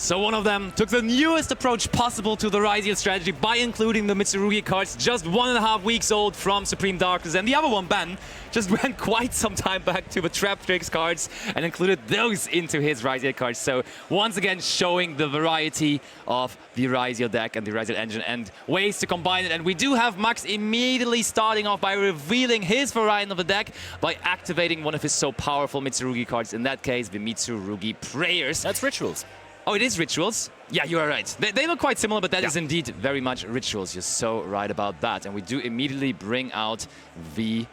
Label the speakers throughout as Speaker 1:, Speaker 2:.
Speaker 1: So one of them took the newest approach possible to the Ryziel strategy by including the Mitsurugi cards, just 1.5 weeks old from Supreme Darkness. And the other one, Ben, just went quite some time back to the Trap Tricks cards and included those into his Ryziel cards. So once again showing the variety of the Ryziel deck and the Ryziel engine and ways to combine it. And we do have Max immediately starting off by revealing his variant of the deck by activating one of his so powerful Mitsurugi cards, in that case the Mitsurugi Prayers.
Speaker 2: That's Rituals.
Speaker 1: Oh, it is Rituals? Yeah, you are right. They look quite similar, but that is indeed very much Rituals. You're so right about that. And we do immediately bring out the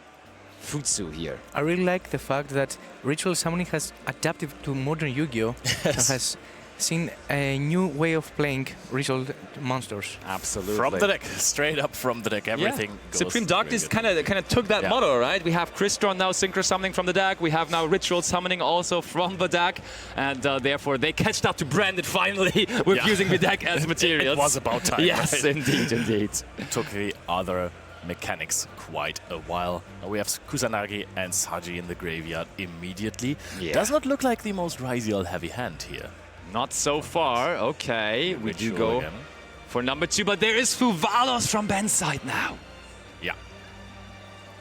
Speaker 1: Futsu here.
Speaker 3: I really like the fact that Ritual Summoning has adapted to modern Yu-Gi-Oh! And has seen a new way of playing Ritual monsters.
Speaker 1: Absolutely.
Speaker 2: From the deck, straight up from the deck, everything goes.
Speaker 1: Supreme Darkness kind of took that motto, right? We have Crystron now Synchro Summoning from the deck. We have now Ritual Summoning also from the deck. And therefore, they catched up to brand it finally with using the deck as materials.
Speaker 2: It was about time,
Speaker 1: Yes,
Speaker 2: right?
Speaker 1: indeed, indeed.
Speaker 2: It took the other mechanics quite a while. Now we have Kusanagi and Saji in the graveyard immediately.
Speaker 1: Yeah.
Speaker 2: Does not look like the most Ryziel heavy hand here.
Speaker 1: Not so far. Okay, we do go
Speaker 2: again
Speaker 1: for number 2, but there is Fuvalos from Ben's side now.
Speaker 2: Yeah.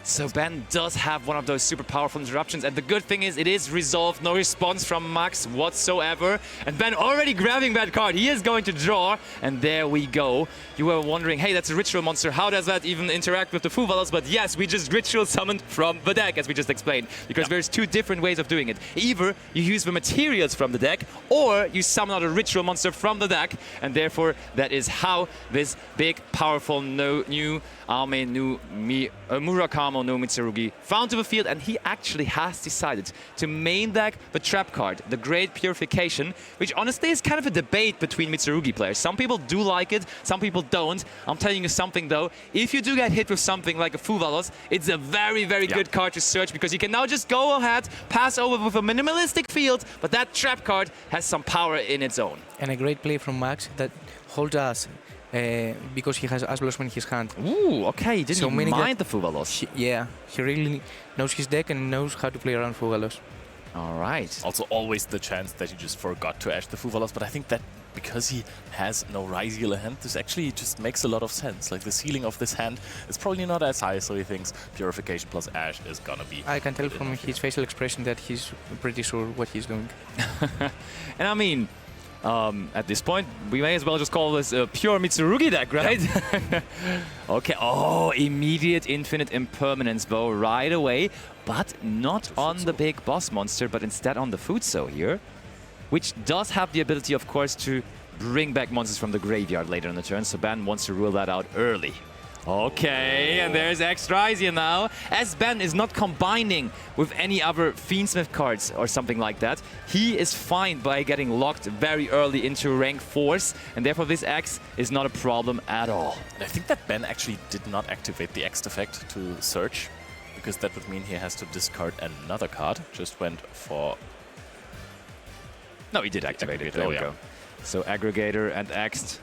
Speaker 1: So Ben does have one of those super powerful interruptions, and the good thing is it is resolved, no response from Max whatsoever. And Ben already grabbing that card, he is going to draw, and there we go. You were wondering, hey, that's a ritual monster, how does that even interact with the Fuvalos? But yes, we just ritual summoned from the deck, as we just explained, because there's 2 different ways of doing it. Either you use the materials from the deck, or you summon out a ritual monster from the deck, and therefore that is how this big, powerful new Ame no Murakamo no Mitsurugi found to the field, and he actually has decided to main deck the trap card, the Great Purification, which honestly is kind of a debate between Mitsurugi players. Some people do like it, some people don't. I'm telling you something though, if you do get hit with something like a Fuvalos, it's a very, very good card to search, because you can now just go ahead, pass over with a minimalistic field, but that trap card has some power in its own.
Speaker 3: And a great play from Max that holds us because he has Asblossom in his hand.
Speaker 1: Ooh, okay, didn't
Speaker 3: So
Speaker 1: even mind the Fuvalos.
Speaker 3: He really knows his deck and knows how to play around Fuvalos.
Speaker 1: All right.
Speaker 2: Also always the chance that you just forgot to Ash the Fuvalos, but I think that because he has no Ryziel in hand, this actually just makes a lot of sense. Like the ceiling of this hand is probably not as high, so he thinks Purification plus Ash is gonna be...
Speaker 3: I can tell from his facial expression that he's pretty sure what he's doing.
Speaker 1: And I mean, at this point, we may as well just call this a pure Mitsurugi deck, right? Yeah. Okay, oh, immediate infinite impermanence though right away, but not on the big boss monster, but instead on the Futsu here, which does have the ability, of course, to bring back monsters from the graveyard later in the turn, so Ben wants to rule that out early. Okay, and there's X-Ryziel now. As Ben is not combining with any other Fiendsmith cards or something like that, he is fine by getting locked very early into rank 4s, and therefore this X is not a problem at all.
Speaker 2: And I think that Ben actually did not activate the X effect to search, because that would mean he has to discard another card. Just went for...
Speaker 1: No, he did activate it. There we go. So Aggregator and X'd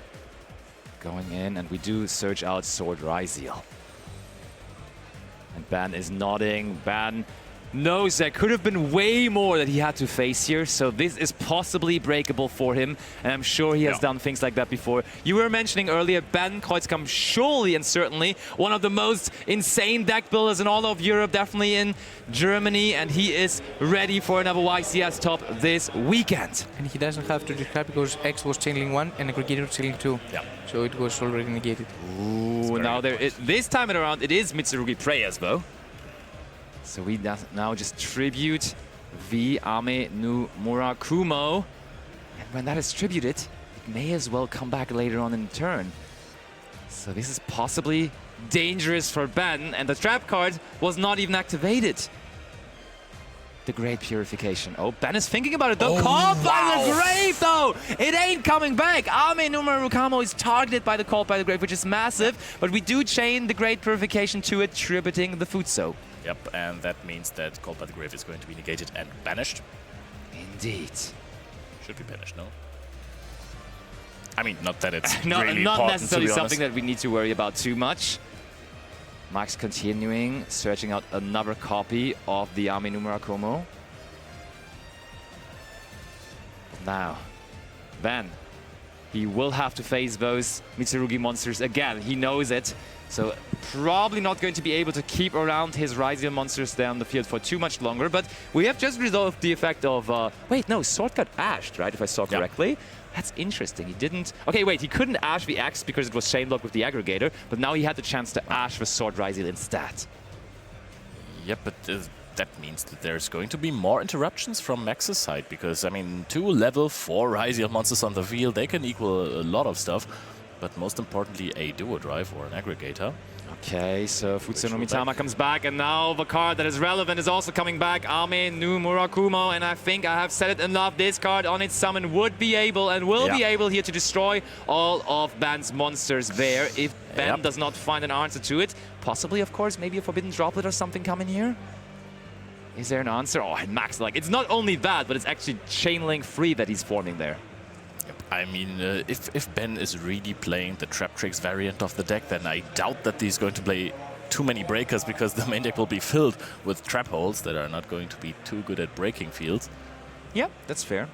Speaker 1: going in, and we do search out Sword Ryziel. And Ban is nodding. Ban knows there could have been way more that he had to face here, so this is possibly breakable for him, and I'm sure he has done things like that before. You were mentioning earlier, Ben Kreuzkamp, surely and certainly one of the most insane deck builders in all of Europe, definitely in Germany, and he is ready for another YCS top this weekend.
Speaker 3: And he doesn't have to discard because X was channeling 1 and Aggregator was channeling 2.
Speaker 2: Yeah.
Speaker 3: So it was already negated.
Speaker 1: Ooh, now this time around it is Mitsurugi Prayers though. So we now just tribute the Ame no Murakumo. And when that is tributed, it may as well come back later on in the turn. So this is possibly dangerous for Ben, and the trap card was not even activated. The Great Purification. Oh, Ben is thinking about it though. Called by the Grave though! It ain't coming back! Ame no Murakumo is targeted by the Called by the Grave, which is massive, but we do chain the Great Purification to it, tributing the Futsu.
Speaker 2: Yep, and that means that Called by the Grave is going to be negated and banished.
Speaker 1: Indeed.
Speaker 2: Should be banished, no? I mean, not that it's
Speaker 1: not
Speaker 2: really
Speaker 1: not
Speaker 2: important,
Speaker 1: necessarily
Speaker 2: to be
Speaker 1: something
Speaker 2: honest.
Speaker 1: that we need to worry about too much. Max continuing, searching out another copy of the Ame no Murakumo. Now, then he will have to face those Mitsurugi monsters again. He knows it. So probably not going to be able to keep around his Ryziel monsters there on the field for too much longer. But we have just resolved the effect of... wait, no, Sword got ashed, right? If I saw correctly. That's interesting. He didn't... Okay, wait, he couldn't ash the X because it was chain locked with the aggregator. But now he had the chance to ash the Sword Ryziel instead.
Speaker 2: Yep, but that means that there's going to be more interruptions from Max's side. Because, I mean, 2 level 4 Ryziel monsters on the field, they can equal a lot of stuff. But most importantly, a duo drive or an aggregator.
Speaker 1: Okay, so Futsuno Mitama comes back, and now the card that is relevant is also coming back. Ame Nu Murakumo, and I think I have said it enough. This card on its summon would be able and will be able here to destroy all of Ben's monsters there if Ben does not find an answer to it. Possibly, of course, maybe a Forbidden Droplet or something coming here. Is there an answer? Oh, and Max, like, it's not only that, but it's actually Chain Link 3 that he's forming there.
Speaker 2: I mean, if Ben is really playing the Trap Tricks variant of the deck, then I doubt that he's going to play too many breakers because the main deck will be filled with trap holes that are not going to be too good at breaking fields.
Speaker 1: Yeah, that's fair.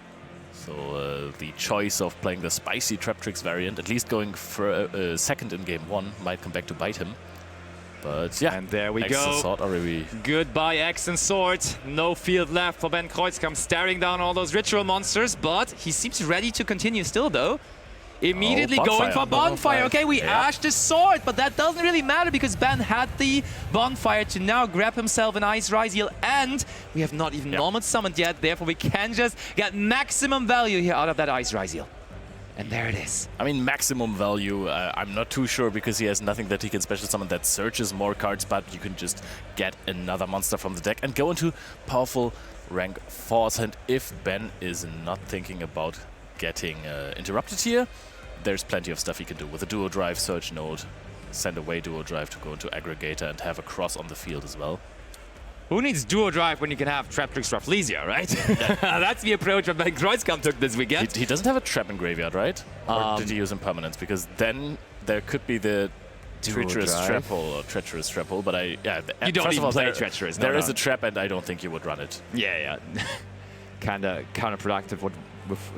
Speaker 2: So the choice of playing the spicy Trap Tricks variant, at least going for second in game 1, might come back to bite him. But yeah,
Speaker 1: and there we
Speaker 2: X
Speaker 1: go.
Speaker 2: and Sword already.
Speaker 1: Goodbye, X and Sword. No field left for Ben Kreuzkamp, staring down all those ritual monsters, but he seems ready to continue still, though. Immediately going for Bonfire. Okay, we ashed the Sword, but that doesn't really matter because Ben had the Bonfire to now grab himself an Ice Ryziel, and we have not even normal summoned yet, therefore we can just get maximum value here out of that Ice Ryziel. And there it is.
Speaker 2: I mean, maximum value, I'm not too sure because he has nothing that he can special summon that searches more cards, but you can just get another monster from the deck and go into powerful rank 4s. And if Ben is not thinking about getting interrupted here, there's plenty of stuff he can do with a duo drive, search node, send away duo drive to go into aggregator and have a cross on the field as well.
Speaker 1: Who needs duo drive when you can have Trap Tricks Rafflesia, right? That's the approach that Ben Kreuzkamp took this weekend.
Speaker 2: He doesn't have a trap in graveyard, right? Or did he use impermanence? Because then there could be the treacherous trap hole or treacherous trap hole. But
Speaker 1: you don't even play treacherous.
Speaker 2: There is a trap, and I don't think you would run it.
Speaker 1: Yeah. Kind of counterproductive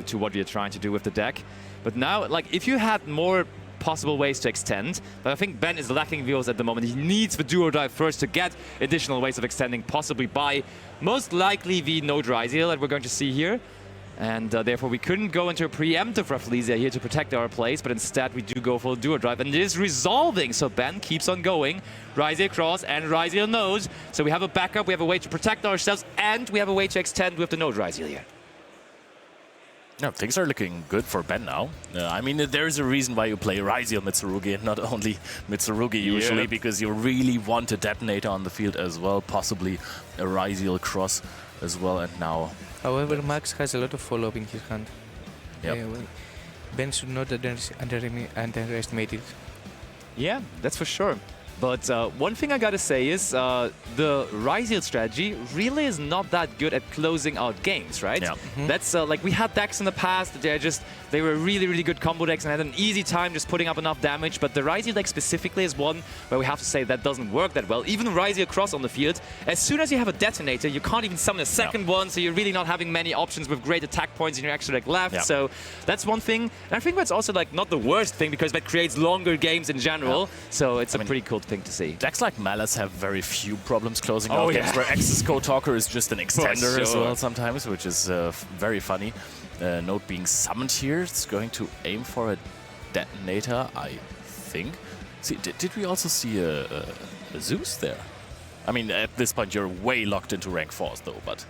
Speaker 1: to what you're trying to do with the deck. But now, like, if you had more possible ways to extend, but I think Ben is lacking views at the moment. He needs the duo drive first to get additional ways of extending, possibly by most likely the Node Ryziel that we're going to see here. And therefore we couldn't go into a preemptive Rafflesia here to protect our plays, but instead we do go for a duo drive, and it is resolving, so Ben keeps on going. Ryziel Cross and Ryziel Node, so we have a backup, we have a way to protect ourselves, and we have a way to extend with the Node Ryziel here.
Speaker 2: No, things are looking good for Ben now. I mean, there is a reason why you play Ryziel Mitsurugi and not only Mitsurugi usually, because you really want a detonator on the field as well, possibly a Ryziel Cross as well, and now...
Speaker 3: However, Max has a lot of follow-up in his hand.
Speaker 2: Yep.
Speaker 3: Ben should not underestimate it.
Speaker 1: Yeah, that's for sure. But one thing I gotta say is the Ryziel strategy really is not that good at closing out games, right?
Speaker 2: Yeah.
Speaker 1: That's like we had decks in the past that they were really good combo decks and had an easy time just putting up enough damage. But the Ryziel deck specifically is one where we have to say that doesn't work that well. Even Ryziel Cross on the field, as soon as you have a detonator, you can't even summon a second one, so you're really not having many options with great attack points in your extra deck left. So that's one thing. And I think that's also like not the worst thing because that creates longer games in general. So it's a pretty cool thing to see.
Speaker 2: Decks like Malice have very few problems closing out games, where X's Code Talker is just an extender as well sometimes, which is very funny. Node being summoned here, it's going to aim for a detonator, I think. See, did we also see a Zeus there? I mean, at this point you're way locked into rank 4s though, but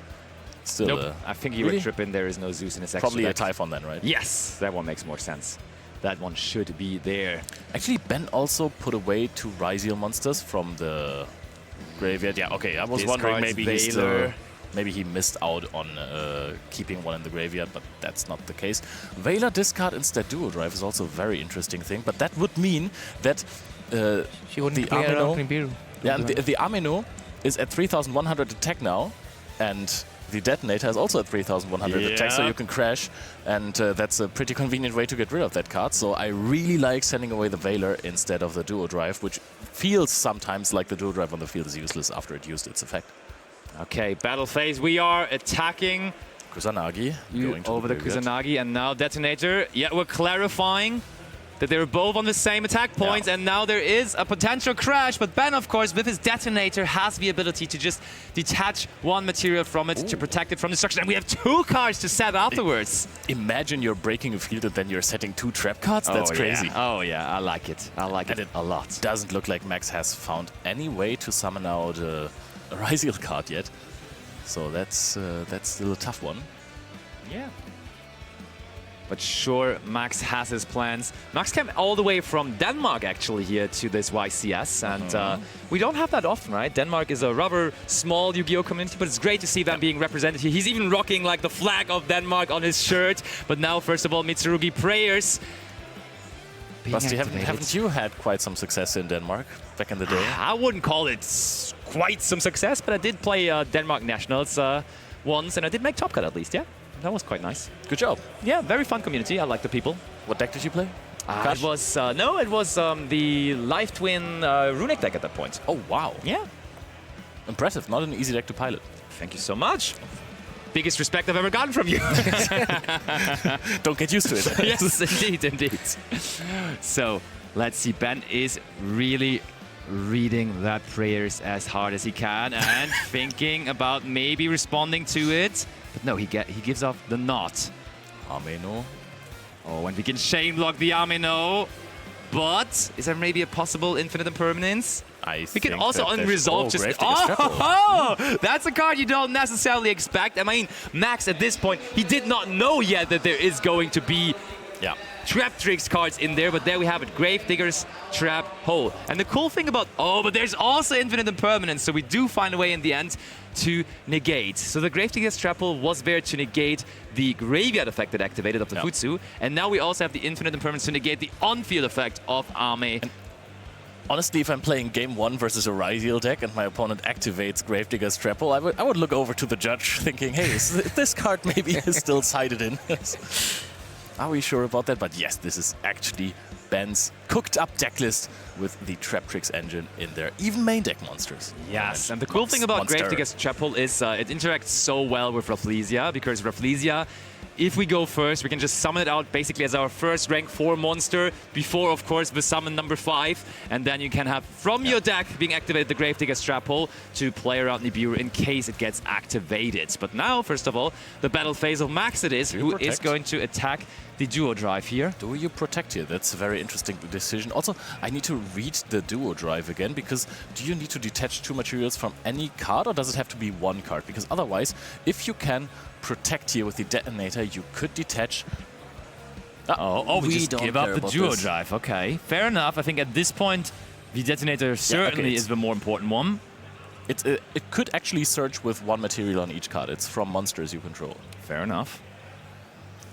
Speaker 2: still...
Speaker 1: Nope, I think you would trip in, there is no Zeus in his extra
Speaker 2: Probably
Speaker 1: deck.
Speaker 2: a Typhon then, right?
Speaker 1: Yes, that one makes more sense. That one should be there.
Speaker 2: Actually, Ben also put away 2 Ryziel monsters from the graveyard. Yeah, okay, I was wondering maybe he missed out on keeping one in the graveyard, but that's not the case. Veiler discard instead duo drive is also a very interesting thing, but that would mean that the Amino, the Amino is at 3,100 attack now, and the detonator is also at 3,100 attack, so you can crash, and that's a pretty convenient way to get rid of that card. So I really like sending away the Veiler instead of the duo drive, which feels sometimes like the duo drive on the field is useless after it used its effect.
Speaker 1: Okay, battle phase. We are attacking
Speaker 2: Kusanagi going to
Speaker 1: over the
Speaker 2: graveyard.
Speaker 1: Kusanagi, and now Detonator. Yeah, we're clarifying that they were both on the same attack points, and now there is a potential crash, but Ben, of course, with his Detonator, has the ability to just detach one material from it to protect it from destruction, and we have 2 cards to set afterwards.
Speaker 2: Imagine you're breaking a field and then you're setting 2 trap cards. That's crazy.
Speaker 1: Yeah. Oh yeah, I like it. I like it a lot.
Speaker 2: Doesn't look like Max has found any way to summon out a Ryziel card yet. So that's still a tough one.
Speaker 1: Yeah. But sure, Max has his plans. Max came all the way from Denmark, actually, here to this YCS. And we don't have that often, right? Denmark is a rather small Yu-Gi-Oh! Community, but it's great to see them being represented here. He's even rocking like the flag of Denmark on his shirt. But now, first of all, Mitsurugi prayers.
Speaker 2: Basti, haven't you had quite some success in Denmark back in the day?
Speaker 1: I wouldn't call it quite some success, but I did play Denmark Nationals once, and I did make top cut at least, yeah. That was quite nice.
Speaker 2: Good job.
Speaker 1: Yeah, very fun community. I like the people.
Speaker 2: What deck did you play?
Speaker 1: It was it was the Life Twin Runic deck at that point.
Speaker 2: Oh, wow.
Speaker 1: Yeah.
Speaker 2: Impressive. Not an easy deck to pilot.
Speaker 1: Thank you so much. Biggest respect I've ever gotten from you.
Speaker 2: Don't get used to it.
Speaker 1: Yes, indeed. So, let's see. Ben is really reading that prayers as hard as he can and thinking about maybe responding to it. But no, he gives off the nod.
Speaker 2: Ameno.
Speaker 1: Oh, and we can chain block the Ameno. But is there maybe a possible infinite impermanence?
Speaker 2: We
Speaker 1: can also unresolve just...
Speaker 2: Oh,
Speaker 1: that's a card you don't necessarily expect. I mean, Max, at this point, he did not know yet that there is going to be Trap Tricks cards in there, but there we have it. Gravedigger's Trap Hole. And the cool thing about... Oh, but there's also infinite impermanence, so we do find a way in the end to negate. So the Gravedigger's Trap Hole was there to negate the graveyard effect that activated of the Futsu, and now we also have the infinite impermanence to negate the on-field effect of Ame.
Speaker 2: Honestly, if I'm playing game 1 versus a Ryziel deck and my opponent activates Gravedigger's Trap Hole, I would look over to the judge thinking, hey, this card maybe is still sided in. Are we sure about that? But yes, this is actually Ben's cooked up deck list with the Trap Tricks engine in there. Even main deck monsters.
Speaker 1: Yes, and the cool thing about Gravedigger's Trap Hole is it interacts so well with Rafflesia, because Rafflesia, if we go first, we can just summon it out basically as our first rank 4 monster before, of course, the summon number 5. And then you can have, from your deck, being activated the Gravedigger's Trap Hole to play around Nibiru in case it gets activated. But now, first of all, the battle phase of Max it is, who is going to attack the Duo Drive here.
Speaker 2: Do you protect here? That's a very interesting decision. Also, I need to read the Duo Drive again, because do you need to detach 2 materials from any card, or does it have to be 1 card? Because otherwise, if you can protect here with the Detonator, you could detach...
Speaker 1: we just give up the Duo Drive. Okay, fair enough. I think at this point, the Detonator certainly is the more important one.
Speaker 2: It could actually search with 1 material on each card. It's from monsters you control.
Speaker 1: Fair enough.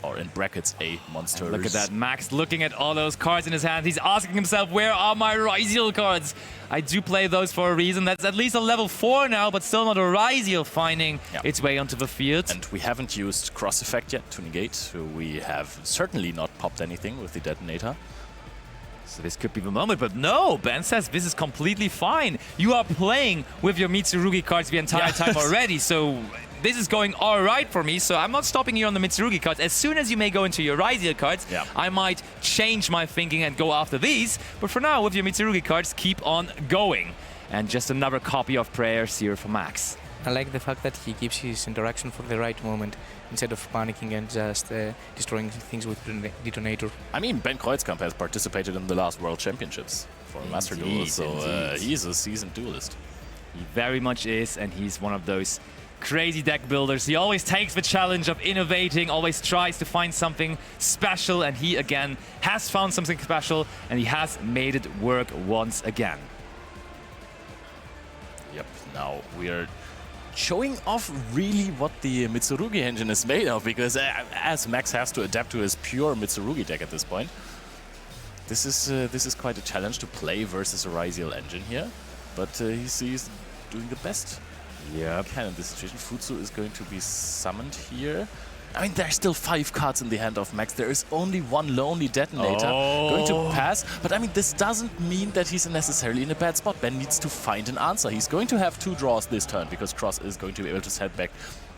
Speaker 2: Or in brackets, a monster.
Speaker 1: Look at that, Max looking at all those cards in his hand. He's asking himself, where are my Ryziel cards? I do play those for a reason. That's at least a level 4 now, but still not a Ryziel finding its way onto the field.
Speaker 2: And we haven't used Cross Effect yet to negate, so we have certainly not popped anything with the Detonator.
Speaker 1: So this could be the moment, but no, Ben says this is completely fine. You are playing with your Mitsurugi cards the entire time already, so... This is going all right for me, so I'm not stopping you on the Mitsurugi cards. As soon as you may go into your Ryziel cards, I might change my thinking and go after these. But for now, with your Mitsurugi cards, keep on going. And just another copy of Prayers here for Max.
Speaker 3: I like the fact that he gives his interaction for the right moment, instead of panicking and just destroying things with Detonator.
Speaker 2: I mean, Ben Kreuzkamp has participated in the last World Championships for a Master Duelist, so he's a seasoned duelist.
Speaker 1: He very much is, and he's one of those crazy deck builders. He always takes the challenge of innovating, always tries to find something special, and he again has found something special, and he has made it work once again.
Speaker 2: Yep, now we are showing off really what the Mitsurugi engine is made of, because as Max has to adapt to his pure Mitsurugi deck at this point, this is quite a challenge to play versus a Ryziel engine here, but he's doing the best.
Speaker 1: Yeah,
Speaker 2: can in this situation. Futsu is going to be summoned here. I mean, there's still 5 cards in the hand of Max. There is only 1 lonely Detonator going to pass. But I mean, this doesn't mean that he's necessarily in a bad spot. Ben needs to find an answer. He's going to have 2 draws this turn, because Cross is going to be able to set back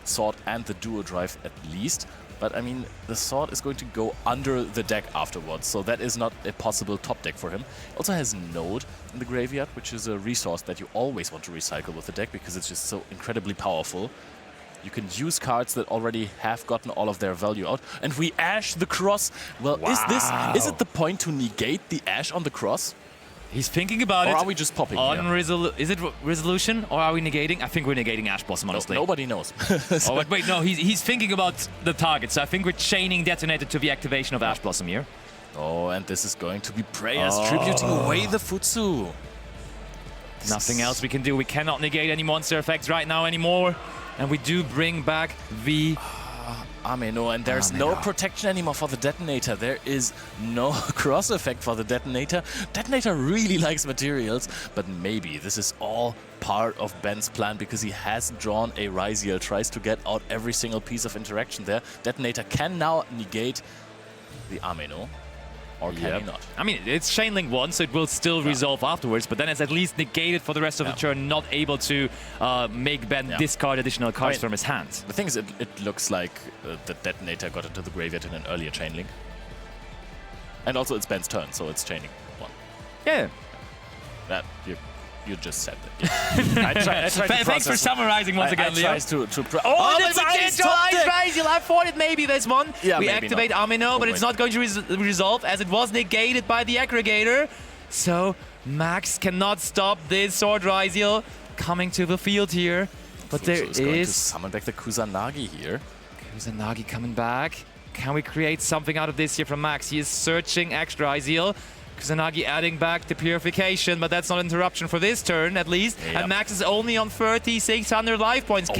Speaker 2: Sword and the Duo Drive at least. But I mean, the Sword is going to go under the deck afterwards, so that is not a possible top deck for him. Also has Node in the graveyard, which is a resource that you always want to recycle with the deck because it's just so incredibly powerful. You can use cards that already have gotten all of their value out. And we Ash the Cross. Well, is it the point to negate the Ash on the Cross?
Speaker 1: He's thinking about it.
Speaker 2: Or are we just popping
Speaker 1: on
Speaker 2: here?
Speaker 1: Is it resolution or are we negating? I think we're negating Ash Blossom, honestly.
Speaker 2: Nobody knows.
Speaker 1: Oh, wait, no, he's thinking about the target. So I think we're chaining Detonator to the activation of Ash Blossom here.
Speaker 2: Oh, and this is going to be Prayers tributing away the Futsu.
Speaker 1: Nothing else we can do. We cannot negate any monster effects right now anymore. And we do bring back the
Speaker 2: Ameno, and there's no protection anymore for the Detonator. There is no cross effect for the Detonator. Detonator really likes materials, but maybe this is all part of Ben's plan because he has drawn a Ryziel, tries to get out every single piece of interaction there. Detonator can now negate the Ameno. Or can he not?
Speaker 1: I mean, it's Chain Link 1, so it will still resolve afterwards, but then it's at least negated for the rest of the turn, not able to make Ben discard additional cards from his hand.
Speaker 2: The thing is, it looks like the Detonator got into the graveyard in an earlier Chain Link. And also it's Ben's turn, so it's Chaining 1.
Speaker 1: Yeah.
Speaker 2: That, you just said that. Yeah. I tried
Speaker 1: Thanks for summarizing once again, Leo.
Speaker 2: It's
Speaker 1: Ice Ryziel! I thought it maybe this one.
Speaker 2: Yeah,
Speaker 1: we activate Ameno, but it's not going to resolve as it was negated by the aggregator. So Max cannot stop this Sword Ryziel coming to the field here. But there is
Speaker 2: going to summon back the Kusanagi here.
Speaker 1: Kusanagi coming back. Can we create something out of this here from Max? He is searching extra Ryziel. Kusanagi adding back the Purification, but that's not interruption for this turn, at least. Yep. And Max is only on 3,600 life points.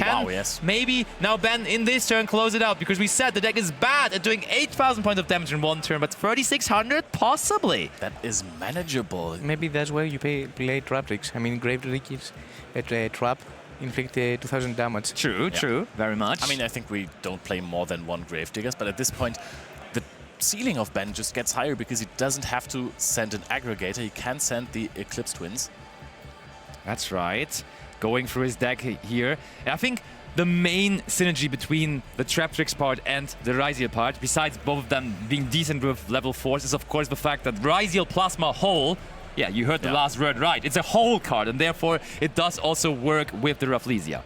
Speaker 1: Maybe now Ben, in this turn, close it out? Because we said the deck is bad at doing 8,000 points of damage in one turn, but 3,600? Possibly.
Speaker 2: That is manageable.
Speaker 3: Maybe that's why you play Trap tricks. I mean, Grave Rickets, Trap, inflict 2,000 damage.
Speaker 1: True, very much.
Speaker 2: I mean, I think we don't play more than one Gravediggers, but at this point, the ceiling of Ben just gets higher because he doesn't have to send an aggregator. He can send the Eclipse Twins.
Speaker 1: That's right. Going through his deck here. I think the main synergy between the Trap Tricks part and the Ryziel part, besides both of them being decent with level 4s, is of course the fact that Ryziel Plasma Hole, yeah, you heard the last word right, it's a whole card, and therefore it does also work with the Rafflesia.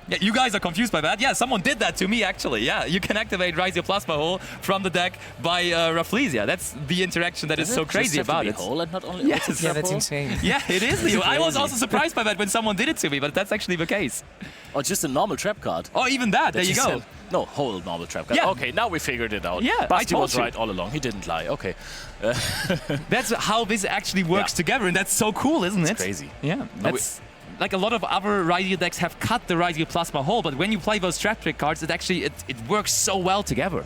Speaker 1: Yeah, you guys are confused by that? Yeah, someone did that to me, actually. Yeah, you can activate Ryziel Plasma Hole from the deck by Rafflesia. That's the interaction that is so crazy about it.
Speaker 2: Hole and not only
Speaker 3: yeah, that's insane.
Speaker 1: Yeah, it is, Leo. I was also surprised by that when someone did it to me, but that's actually the case.
Speaker 2: Or just a normal trap card.
Speaker 1: Oh, even that. There you go.
Speaker 2: No, whole normal trap card.
Speaker 1: Yeah.
Speaker 2: Okay, now we figured it out.
Speaker 1: Yeah,
Speaker 2: Basti was right all along. He didn't lie. Okay.
Speaker 1: That's how this actually works together, and that's so cool, isn't it?
Speaker 2: It's crazy.
Speaker 1: Yeah, that's... Like a lot of other Ryziel decks have cut the Ryziel Plasma Hole, but when you play those Trap Trick cards, it actually it works so well together.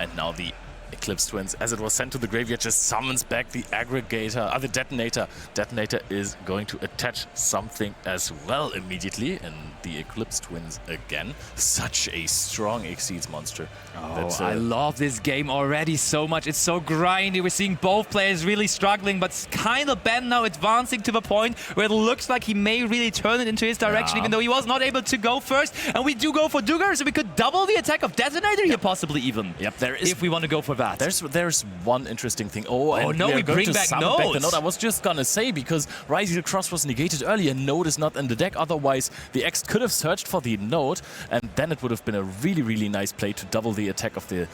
Speaker 2: And now the Eclipse Twins, as it was sent to the graveyard, just summons back the aggregator, the Detonator. Detonator is going to attach something as well immediately, and the Eclipse Twins again. Such a strong Exceeds monster.
Speaker 1: Oh, I love this game already so much. It's so grindy. We're seeing both players really struggling, but kind of Ben now advancing to the point where it looks like he may really turn it into his direction, even though he was not able to go first. And we do go for Duggar, so we could double the attack of Detonator here, possibly even.
Speaker 2: Yep, there is.
Speaker 1: If we want to go for that.
Speaker 2: There's one interesting thing. Oh
Speaker 1: no, we bring back
Speaker 2: the Node. I was just gonna say, because Ryziel Cross was negated earlier, Node is not in the deck. Otherwise, the X could have searched for the Node, and then it would have been a really, really nice play to double the attack of the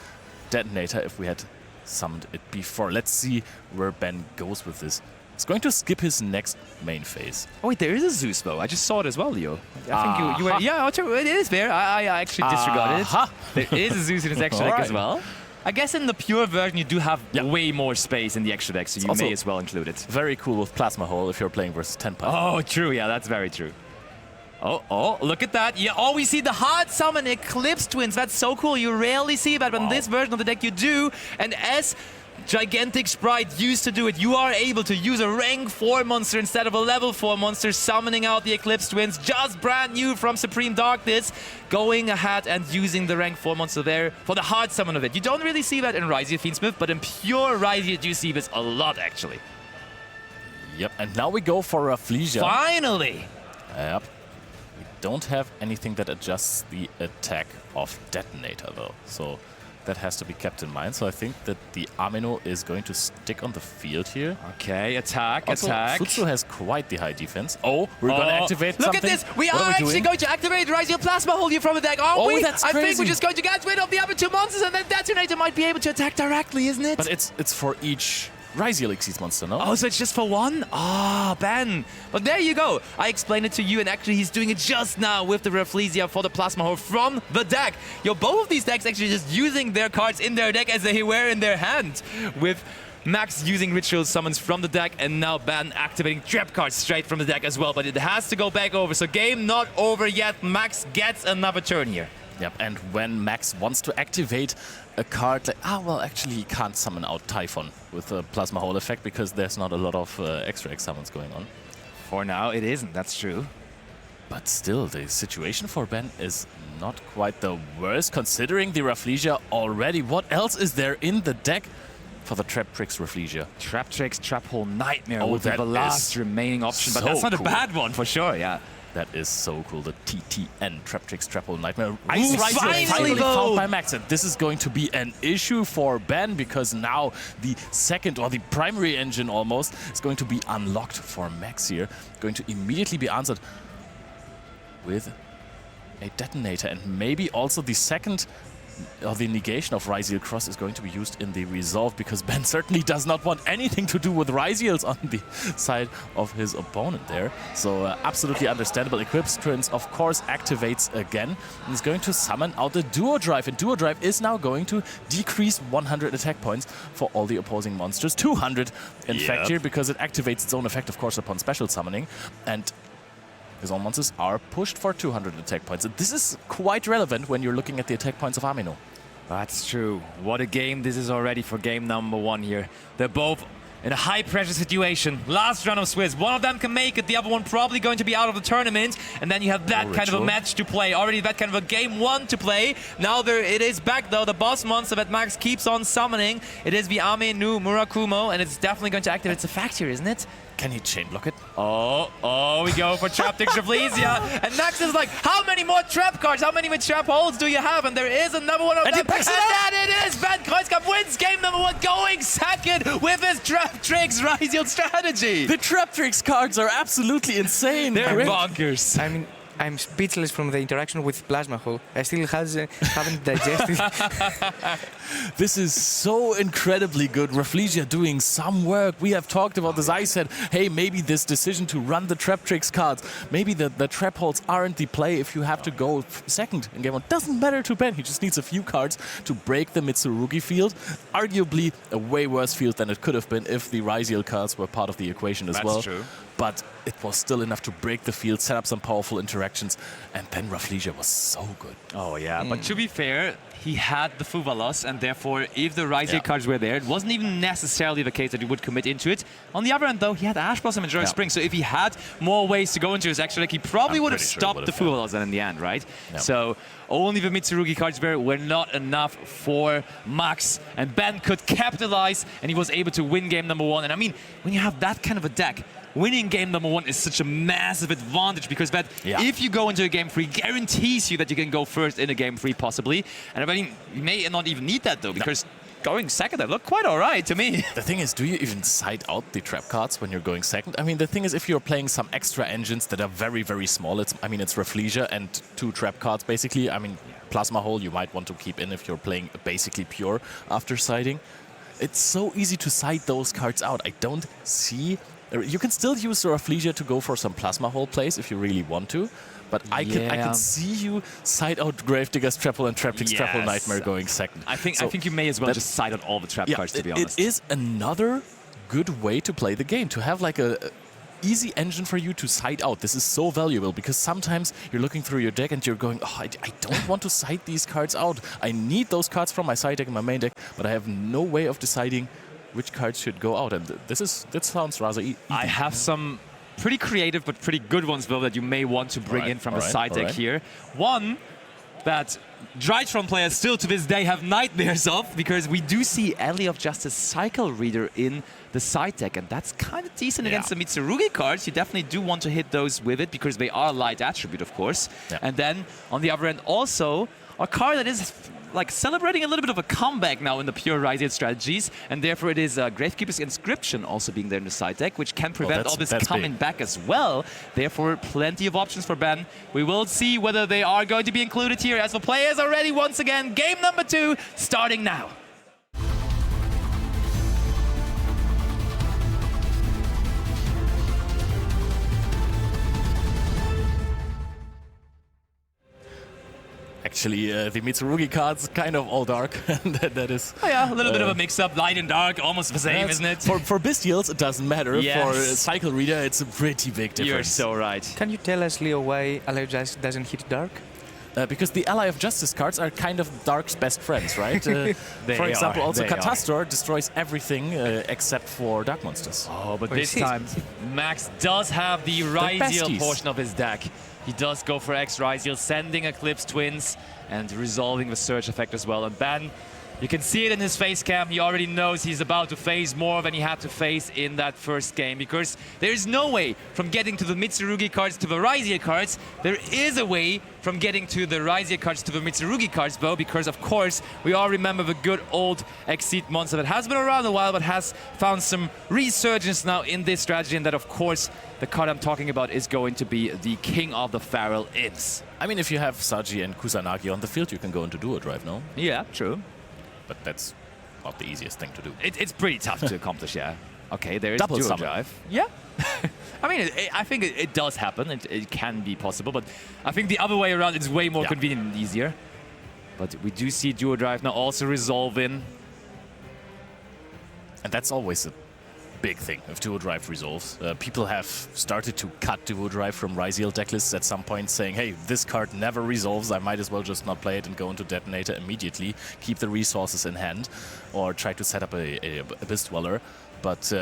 Speaker 2: Detonator if we had summoned it before. Let's see where Ben goes with this. He's going to skip his next main phase.
Speaker 1: Oh wait, there is a Zeus though. I just saw it as well, Leo. I think you were... Yeah, it is there. I actually disregarded it. There is a Zeus in his extra deck as well. I guess in the pure version you do have way more space in the extra deck, so you may as well include it.
Speaker 2: Very cool with Plasma Hole if you're playing versus 10 Python.
Speaker 1: Oh, true. Yeah, that's very true. Oh, look at that. Yeah, we see the hard summon Eclipse Twins. That's so cool. You rarely see that, but in this version of the deck you do. And as Gigantic Sprite used to do it, you are able to use a rank 4 monster instead of a level 4 monster, summoning out the Eclipse Twins, just brand new from Supreme Darkness, going ahead and using the rank 4 monster there for the hard summon of it. You don't really see that in Ryziel Fiendsmith, but in pure Ryziel you do see this a lot, actually.
Speaker 2: Yep, and now we go for Rafflesia.
Speaker 1: Finally!
Speaker 2: Yep. don't have anything that adjusts the attack of Detonator, though. So that has to be kept in mind. So I think that the Amino is going to stick on the field here.
Speaker 1: Okay, attack,
Speaker 2: Also,
Speaker 1: attack.
Speaker 2: Futsu has quite the high defense. Oh, we're going to activate
Speaker 1: Look
Speaker 2: something.
Speaker 1: at this! We
Speaker 2: What
Speaker 1: are actually
Speaker 2: doing?
Speaker 1: going to activate Ryzeal Plasma Hole here from the deck, aren't we?
Speaker 2: That's
Speaker 1: I think
Speaker 2: crazy.
Speaker 1: we're just going to get rid of the other two monsters and then Detonator might be able to attack directly, isn't it?
Speaker 2: But it's for each Ryzeal Exceeds monster, no?
Speaker 1: Oh, so it's just for one? Ah, Ben. But there you go. I explained it to you, and actually he's doing it just now with the Rafflesia for the Plasma Hole from the deck. Both of these decks actually just using their cards in their deck as they were in their hand. With Max using Ritual Summons from the deck, and now Ben activating Trap cards straight from the deck as well. But it has to go back over, so game not over yet. Max gets another turn here.
Speaker 2: Yep, and when Max wants to activate a card like, well, actually he can't summon out Typhon with a Plasma Hole effect because there's not a lot of extra X summons going on.
Speaker 1: For now, it isn't. That's true.
Speaker 2: But still, the situation for Ben is not quite the worst, considering the Rafflesia already. What else is there in the deck for the Trap Tricks Rafflesia?
Speaker 1: Trap Tricks, Trap Hole Nightmare
Speaker 2: Oh,
Speaker 1: would be
Speaker 2: that
Speaker 1: the last
Speaker 2: is
Speaker 1: remaining option, but
Speaker 2: so
Speaker 1: that's not
Speaker 2: cool.
Speaker 1: a bad one for sure, yeah.
Speaker 2: That is so cool, the TTN, Trap Tricks Trapple Nightmare.
Speaker 1: Ice
Speaker 2: Ryzeal
Speaker 1: finally
Speaker 2: found by Max, and this is going to be an issue for Ben because now the second, or the primary engine almost, is going to be unlocked for Max here. Going to immediately be answered with a Detonator, and maybe also the second, or the negation of Ryzeal Cross is going to be used in the resolve, because Ben certainly does not want anything to do with Ryzeals on the side of his opponent there. So absolutely understandable. Eclipse Prince, of course, activates again and is going to summon out the Duo Drive. And Duo Drive is now going to decrease 100 attack points for all the opposing monsters. 200 in fact here, because it activates its own effect, of course, upon special summoning. And his own monsters are pushed for 200 attack points. And this is quite relevant when you're looking at the attack points of Amino.
Speaker 1: That's true. What a game this is already for game number one here. They're both in a high-pressure situation. Last round of Swiss. One of them can make it, the other one probably going to be out of the tournament. And then you have that kind of a match to play. Already that kind of a game one to play. Now it is back, though. The boss monster that Max keeps on summoning. It is the Amino Murakumo, and it's definitely going to activate its effect here, isn't it?
Speaker 2: Can he chain block it?
Speaker 1: Oh, we go for Trap Tricks Rafflesia. And Max is like, how many more trap cards, how many more trap holes do you have? And there is another one of them. And that it is! Van Kreuzkamp wins game number one, going second with his Trap Tricks Ryzeal strategy.
Speaker 2: The Trap Tricks cards are absolutely insane.
Speaker 1: They're bonkers.
Speaker 3: I mean, I'm speechless from the interaction with Plasma Hole. I still haven't digested.
Speaker 2: This is so incredibly good. Rafflesia doing some work. We have talked about this. I said, hey, maybe this decision to run the Trap Tricks cards, maybe the Trap Holes aren't the play if you have to go second in game one. Doesn't matter to Ben. He just needs a few cards to break the Mitsurugi field. Arguably a way worse field than it could have been if the Ryzeal cards were part of the equation as well.
Speaker 1: That's true.
Speaker 2: But it was still enough to break the field, set up some powerful interactions, and then Rafflesia was so good.
Speaker 1: Oh, yeah. But to be fair, he had the Fuvalos, and therefore, if the Ryzeal cards were there, it wasn't even necessarily the case that he would commit into it. On the other end, though, he had Ash Blossom and Joy Spring, so if he had more ways to go into his extra deck, he probably would have stopped the Fuvalos then in the end, right?
Speaker 2: Yeah.
Speaker 1: So only the Mitsurugi cards were not enough for Max, and Ben could capitalize, and he was able to win game number one. And I mean, when you have that kind of a deck, winning game number one is such a massive advantage, because that if you go into a game three, guarantees you that you can go first in a game three possibly. And I mean, you may not even need that though, because going second, that looked quite all right to me.
Speaker 2: The thing is, do you even side out the trap cards when you're going second? I mean, the thing is, if you're playing some extra engines that are very, very small, it's Rafflesia and 2 trap cards basically. I mean, Plasma Hole you might want to keep in if you're playing basically pure after siding. It's so easy to side those cards out. I don't see... You can still use the Rafflesia to go for some Plasma Hole plays if you really want to, but I can see you side out Gravedigger's Trapple and Trap Tricks Trapple Nightmare going second.
Speaker 1: I think you may as well just side out all the trap cards, to be honest.
Speaker 2: It is another good way to play the game, to have like a easy engine for you to side out. This is so valuable, because sometimes you're looking through your deck and you're going, oh, I don't want to side these cards out. I need those cards from my side deck and my main deck, but I have no way of deciding which cards should go out, and that sounds rather easy.
Speaker 1: I have some pretty creative but pretty good ones, though, that you may want to bring in from the side deck here. One, that Drytron players still to this day have nightmares of, because we do see Alley of Justice Cycle Reader in the side deck, and that's kind of decent against the Mitsurugi cards. You definitely do want to hit those with it, because they are light attribute, of course.
Speaker 2: Yeah.
Speaker 1: And then, on the other end, also, a card that is like celebrating a little bit of a comeback now in the pure Ryzian strategies, and therefore it is Gravekeeper's Inscription also being there in the side deck, which can prevent all this coming back as well. Therefore, plenty of options for Ben. We will see whether they are going to be included here, as the players are ready once again. Game number 2 starting now.
Speaker 2: Actually, the Mitsurugi cards kind of all dark. that is.
Speaker 1: Oh yeah, a little bit of a mix-up, light and dark, almost the same, isn't it?
Speaker 2: For Bestials, it doesn't matter.
Speaker 1: Yes.
Speaker 2: For Cycle Reader, it's a pretty big difference.
Speaker 1: You're so right.
Speaker 3: Can you tell us, Leo, why Ally of Justice doesn't hit dark?
Speaker 2: Because the Ally of Justice cards are kind of Dark's best friends, right? For example, also Catastor destroys everything except for Dark Monsters.
Speaker 1: Oh, but this time, Max does have the Ryziel portion of his deck. He does go for X Ryziel, sending Eclipse Twins and resolving the Surge effect as well. And Ben, you can see it in his face cam. He already knows he's about to face more than he had to face in that first game, because there is no way from getting to the Mitsurugi cards to the Ryziel cards. There is a way from getting to the Ryziel cards to the Mitsurugi cards, though, because of course we all remember the good old Exceed monster that has been around a while but has found some resurgence now in this strategy, and that of course the card I'm talking about is going to be the King of the Feral Imps.
Speaker 2: I mean, if you have Saji and Kusanagi on the field, you can go into Duo Drive, no?
Speaker 1: Yeah, true.
Speaker 2: But that's not the easiest thing to do.
Speaker 1: It's pretty tough to accomplish, yeah. Okay, there is
Speaker 2: Double
Speaker 1: Duo
Speaker 2: summon.
Speaker 1: Drive. Yeah. I mean, I think it does happen. It can be possible, but I think the other way around is way more convenient and easier. But we do see Duo Drive now also resolving.
Speaker 2: And that's always a big thing if Duo Drive resolves. People have started to cut Duo Drive from Ryziel decklists at some point, saying, hey, this card never resolves, I might as well just not play it and go into Detonator immediately, keep the resources in hand, or try to set up a Abyss Dweller. But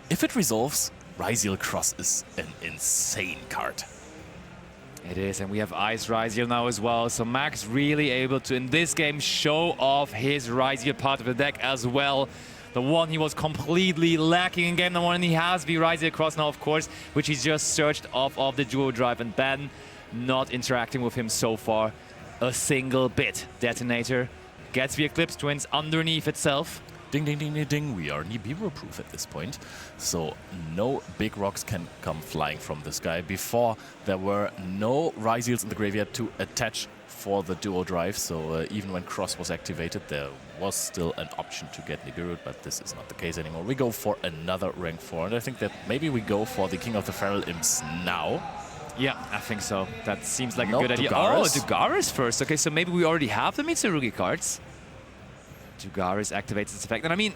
Speaker 2: if it resolves, Ryziel Cross is an insane card.
Speaker 1: It is, and we have Ice Ryziel now as well, so Max really able to, in this game, show off his Ryziel part of the deck as well. The one he was completely lacking in game number 1, and he has the Ryziel Cross now, of course, which he's just searched off of the Duo Drive, and Ben not interacting with him so far a single bit. Detonator gets the Eclipse Twins underneath itself.
Speaker 2: Ding, ding, ding, ding, ding. We are Nibiru-proof at this point, so no big rocks can come flying from this guy. Before, there were no Ryziels in the graveyard to attach for the Duo Drive, so even when Cross was activated, there was still an option to get Nibiru, but this is not the case anymore. We go for another rank 4, and I think that maybe we go for the King of the Feral Imps now.
Speaker 1: Yeah, I think so. That seems like a good idea.
Speaker 2: Dugaris.
Speaker 1: Oh, Dugaris first. Okay, so maybe we already have the Mitsurugi cards. Dugaris activates its effect. And I mean,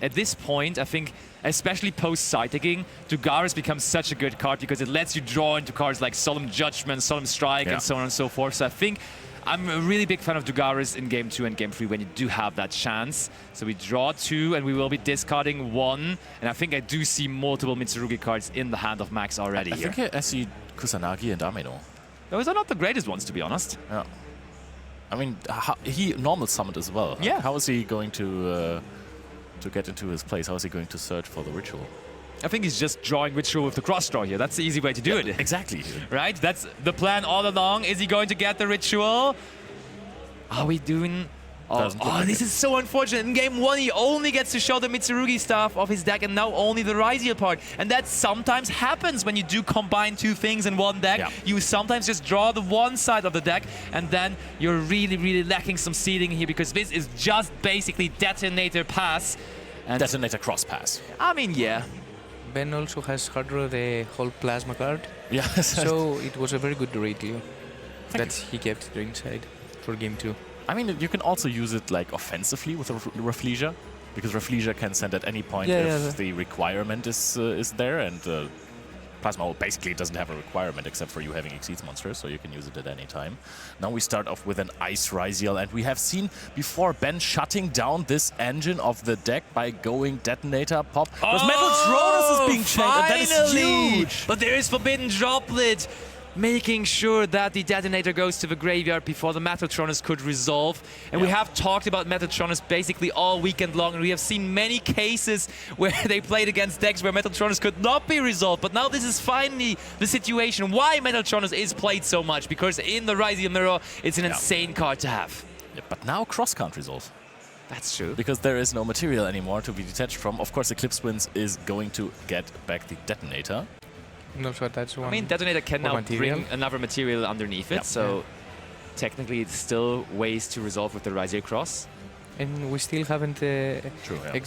Speaker 1: at this point, I think, especially post-side taking, Dugaris becomes such a good card because it lets you draw into cards like Solemn Judgment, Solemn Strike, and so on and so forth. So I think I'm a really big fan of Dugaris in Game 2 and Game 3 when you do have that chance. So we draw 2, and we will be discarding 1. And I think I do see multiple Mitsurugi cards in the hand of Max already
Speaker 2: I think I see Kusanagi and Amino.
Speaker 1: Those are not the greatest ones, to be honest.
Speaker 2: Yeah. I mean, he normal summoned as well.
Speaker 1: Yeah.
Speaker 2: How is he going to get into his place? How is he going to search for the ritual?
Speaker 1: I think he's just drawing Ritual with the cross draw here. That's the easy way to do it.
Speaker 2: Exactly.
Speaker 1: Right? That's the plan all along. Is he going to get the Ritual? Are we doing... Oh, this is so unfortunate. In Game 1, he only gets to show the Mitsurugi stuff of his deck, and now only the Ryziel part. And that sometimes happens when you do combine 2 things in one deck.
Speaker 2: Yeah.
Speaker 1: You sometimes just draw the one side of the deck, and then you're really, really lacking some seeding here, because this is just basically Detonator Pass. And
Speaker 2: Detonator Cross Pass.
Speaker 1: I mean, yeah.
Speaker 3: Ben also has hard draw the whole Plasma card.
Speaker 2: Yes.
Speaker 3: So it was a very good read, Leo, that he kept inside for Game 2.
Speaker 2: I mean, you can also use it like offensively with Rafflesia, because Rafflesia can send at any point if the requirement is there, and Plasma basically doesn't have a requirement except for you having Exceeds monsters, so you can use it at any time. Now we start off with an Ice Ryziel, and we have seen before Ben shutting down this engine of the deck by going Detonator Pop. Because Metal Tronus is being chained, and that is huge!
Speaker 1: But there is Forbidden Droplet. making sure that the detonator goes to the graveyard before the Metatronus could resolve. And we have talked about Metatronus basically all weekend long, and we have seen many cases where they played against decks where Metatronus could not be resolved. But now this is finally the situation why Metatronus is played so much, because in the Ryziel Mirror, it's an insane card to have.
Speaker 2: Yeah, but now Cross can't resolve.
Speaker 1: That's true.
Speaker 2: Because there is no material anymore to be detached from. Of course, Eclipse Winds is going to get back the detonator.
Speaker 3: And also attach one.
Speaker 1: I mean, detonator can now
Speaker 3: material.
Speaker 1: bring another material underneath it, so technically it's still ways to resolve with the Ryziel Cross.
Speaker 3: And we still haven't.
Speaker 2: True, yeah.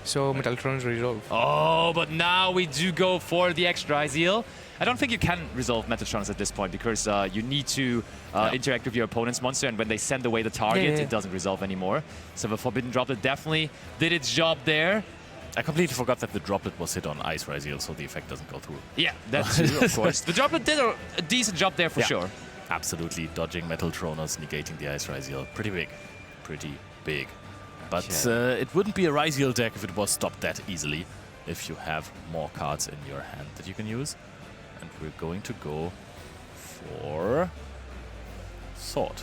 Speaker 3: So Metaltron's resolve.
Speaker 1: Oh, but now we do go for the extra Ryziel. I don't think you can resolve Metatronus at this point, because you need to interact with your opponent's monster, and when they send away the target, it doesn't resolve anymore. So the Forbidden Droplet definitely did its job there.
Speaker 2: I completely forgot that the Droplet was hit on Ice Ryziel, so the effect doesn't go through.
Speaker 1: Yeah, that's true, of course. The Droplet did a decent job there for sure.
Speaker 2: Absolutely, dodging Metaltronus, negating the Ice Ryziel. Pretty big. Pretty big. But it wouldn't be a Ryziel deck if it was stopped that easily, if you have more cards in your hand that you can use. And we're going to go for Sword.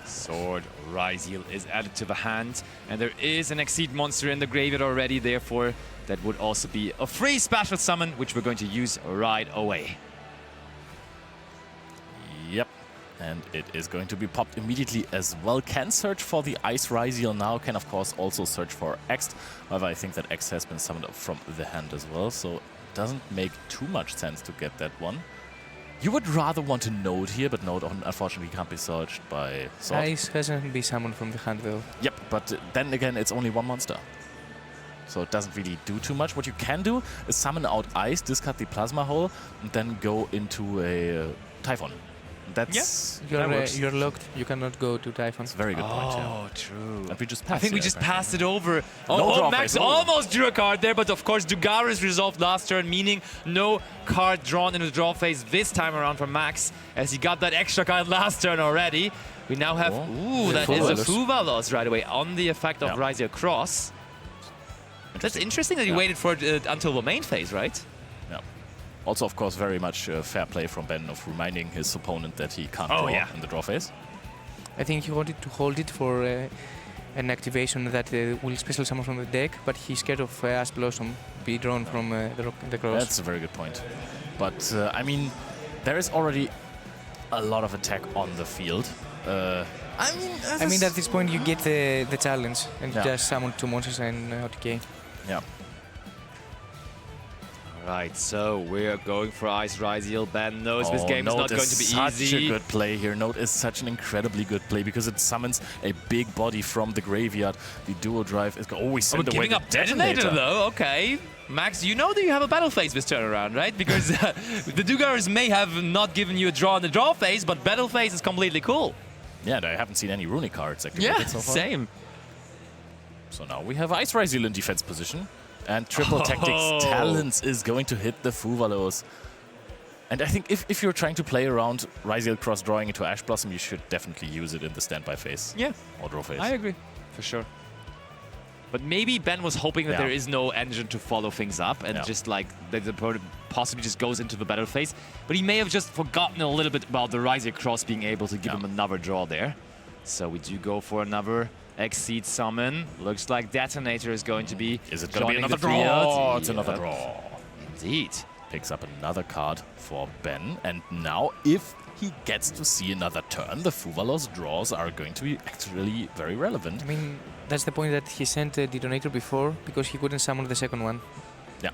Speaker 1: Sword Ryziel is added to the hand, and there is an Exceed monster in the graveyard already, therefore that would also be a free special summon, which we're going to use right away.
Speaker 2: Yep, and it is going to be popped immediately as well. Can search for the Ice Ryziel now, can of course also search for X. However, I think that X has been summoned up from the hand as well, so it doesn't make too much sense to get that one. You would rather want to Node here, but Node unfortunately can't be searched by Sword.
Speaker 3: Ice hasn't been summoned from the hand though.
Speaker 2: Yep, but then again, it's only one monster. So it doesn't really do too much. What you can do is summon out Ice, discard the Plasma Hole, and then go into a Typhon. That's
Speaker 3: You're locked. You cannot go to Typhon.
Speaker 2: a very good point.
Speaker 1: Oh, true.
Speaker 2: And we just
Speaker 1: I
Speaker 2: passed
Speaker 1: think we
Speaker 2: it,
Speaker 1: just
Speaker 2: apparently.
Speaker 1: passed it over.
Speaker 2: No draw
Speaker 1: Max
Speaker 2: phase.
Speaker 1: almost drew a card there, but of course Dugaris resolved last turn, meaning no card drawn in the draw phase this time around for Max, as he got that extra card last turn already. We now have, that is a Fuvalos right away on the effect of Ryziel Cross. That's interesting that he waited for it until the main phase, right?
Speaker 2: Yeah. Also, of course, very much fair play from Ben of reminding his opponent that he can't draw in the draw phase.
Speaker 3: I think he wanted to hold it for an activation that will special summon from the deck, but he's scared of Ash Blossom be drawn from the cross.
Speaker 2: That's a very good point. But, I mean, there is already a lot of attack on the field.
Speaker 3: I mean, at this point you get the challenge and you just summon 2 monsters and OTK.
Speaker 2: Yeah.
Speaker 1: Right, so we're going for Ice Ryziel. Ben knows this game is not going to be
Speaker 2: such
Speaker 1: easy.
Speaker 2: a good play here. Node is such an incredibly good play because it summons a big body from the graveyard. The duo drive is always send away
Speaker 1: giving
Speaker 2: the
Speaker 1: up detonator though. Okay, Max, you know that you have a battle phase this turn around, right? Because the Dugaris may have not given you a draw in the draw phase, but battle phase is completely cool.
Speaker 2: Yeah, I haven't seen any runic cards activated so far.
Speaker 1: Same.
Speaker 2: So now we have Ice Ryziel in defense position. And Triple Tactics Talents is going to hit the Fuvalos. And I think if you're trying to play around Ryziel Cross drawing into Ash Blossom, you should definitely use it in the standby phase.
Speaker 1: Yeah.
Speaker 2: Or draw phase.
Speaker 1: I agree, for sure. But maybe Ben was hoping that there is no engine to follow things up and just like the opponent possibly just goes into the battle phase. But he may have just forgotten a little bit about the Ryziel Cross being able to give him another draw there. So we do go for another Exceed summon. Looks like Detonator is going to be
Speaker 2: Is it going to be another
Speaker 1: draw?
Speaker 2: draw? It's another draw.
Speaker 1: Indeed.
Speaker 2: Picks up another card for Ben. And now if he gets to see another turn, the Fuvalos draws are going to be actually very relevant.
Speaker 3: I mean, that's the point that he sent a Detonator before because he couldn't summon the second one.
Speaker 2: Yeah.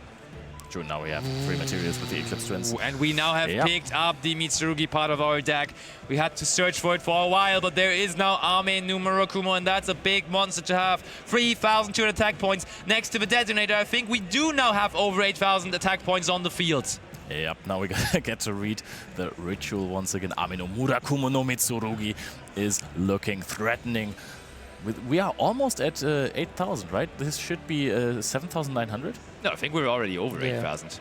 Speaker 2: True, now we have 3 materials with the Eclipse Twins.
Speaker 1: And we now have picked up the Mitsurugi part of our deck. We had to search for it for a while, but there is now Ame Numero Kumo, and that's a big monster to have. 3,200 attack points next to the Detonator. I think we do now have over 8,000 attack points on the field.
Speaker 2: Yep, now we get to read the ritual once again. Ame no Murakumo no Mitsurugi is looking threatening. We are almost at 8,000, right? This should be 7,900?
Speaker 1: No, I think we're already over 8,000.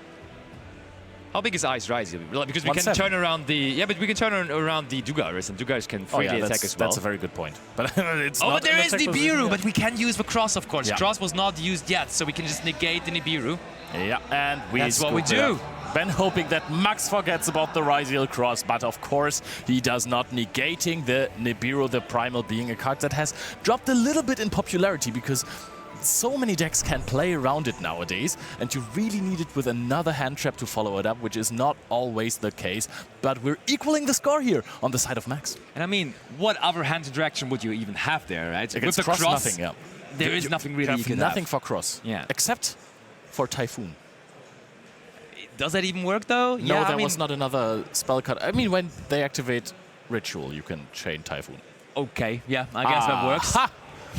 Speaker 1: How big is Ice Ryziel? Because we can
Speaker 2: 1.7.
Speaker 1: turn around the... Yeah, but we can turn around the Dugaris, and Dugaris can freely attack as well.
Speaker 2: That's a very good point. But it's not
Speaker 1: but there is Nibiru,
Speaker 2: yet.
Speaker 1: but we can use the Cross, of course.
Speaker 2: Yeah.
Speaker 1: Cross was not used yet, so we can just negate the Nibiru.
Speaker 2: Yeah, and
Speaker 1: That's what we do.
Speaker 2: Ben hoping that Max forgets about the Ryziel Cross, but of course he does not, negating the Nibiru, the Primal, being a card that has dropped a little bit in popularity because so many decks can play around it nowadays, and you really need it with another hand trap to follow it up, which is not always the case. But we're equaling the score here on the side of Max.
Speaker 1: And I mean, what other hand interaction would you even have there, right?
Speaker 2: Against
Speaker 1: With the cross,
Speaker 2: nothing, yeah.
Speaker 1: there is nothing really you
Speaker 2: have
Speaker 1: can
Speaker 2: nothing
Speaker 1: have.
Speaker 2: for cross.
Speaker 1: Yeah.
Speaker 2: Except for Typhoon.
Speaker 1: Does that even work though?
Speaker 2: No,
Speaker 1: yeah,
Speaker 2: there
Speaker 1: I mean,
Speaker 2: was not another spell card. I mean, when they activate Ritual, you can chain Typhoon.
Speaker 1: Okay, yeah, I guess that works.
Speaker 2: Ha!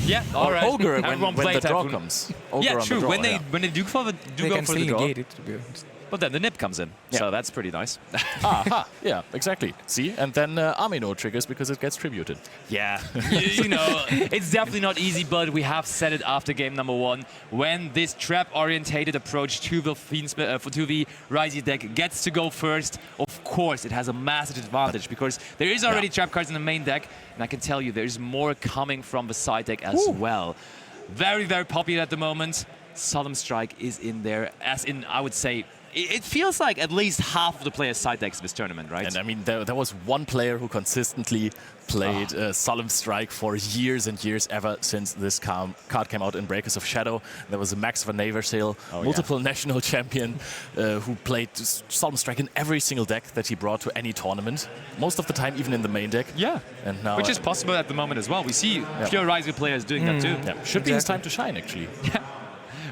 Speaker 1: Yeah,
Speaker 2: Or
Speaker 1: all right.
Speaker 2: Ogre when the draw
Speaker 1: Typhoon.
Speaker 2: comes. Ogre
Speaker 1: Yeah,
Speaker 2: on the
Speaker 1: true.
Speaker 2: draw,
Speaker 1: When they
Speaker 2: yeah.
Speaker 1: do go for
Speaker 3: They can
Speaker 1: the
Speaker 3: still
Speaker 1: draw,
Speaker 3: negate it, to be honest.
Speaker 1: but then the nip comes in,
Speaker 2: Yeah.
Speaker 1: so that's pretty nice.
Speaker 2: Aha, yeah, exactly. See, and then Amino triggers because it gets tributed.
Speaker 1: Yeah, you know, it's definitely not easy, but we have said it after game number 1. When this trap-orientated approach to the to the Ryziel deck gets to go first, of course it has a massive advantage because there is already trap cards in the main deck, and I can tell you there's more coming from the side deck as well. Very, very popular at the moment. Solemn Strike is in there, as in, I would say, it feels like at least half of the players' side decks of this tournament, right?
Speaker 2: And I mean, there was one player who consistently played Solemn Strike for years and years, ever since this card came out in Breakers of Shadow. There was a Max van Eversale, multiple national champion, who played Solemn Strike in every single deck that he brought to any tournament. Most of the time, even in the main deck.
Speaker 1: Yeah,
Speaker 2: and now,
Speaker 1: which is possible at the moment as well. We see pure Ryziel players doing that too.
Speaker 2: Yeah, should be his time to shine, actually.
Speaker 1: Yeah.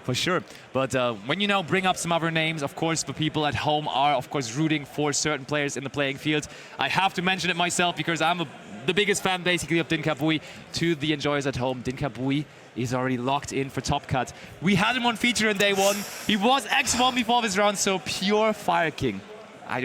Speaker 1: For sure. But when you now bring up some other names, of course, the people at home are, of course, rooting for certain players in the playing field. I have to mention it myself because I'm the biggest fan, basically, of Dinkabui. To the enjoyers at home, Dinkabui is already locked in for top cut. We had him on feature in day 1. He was X1 before this round, so pure Fire King. I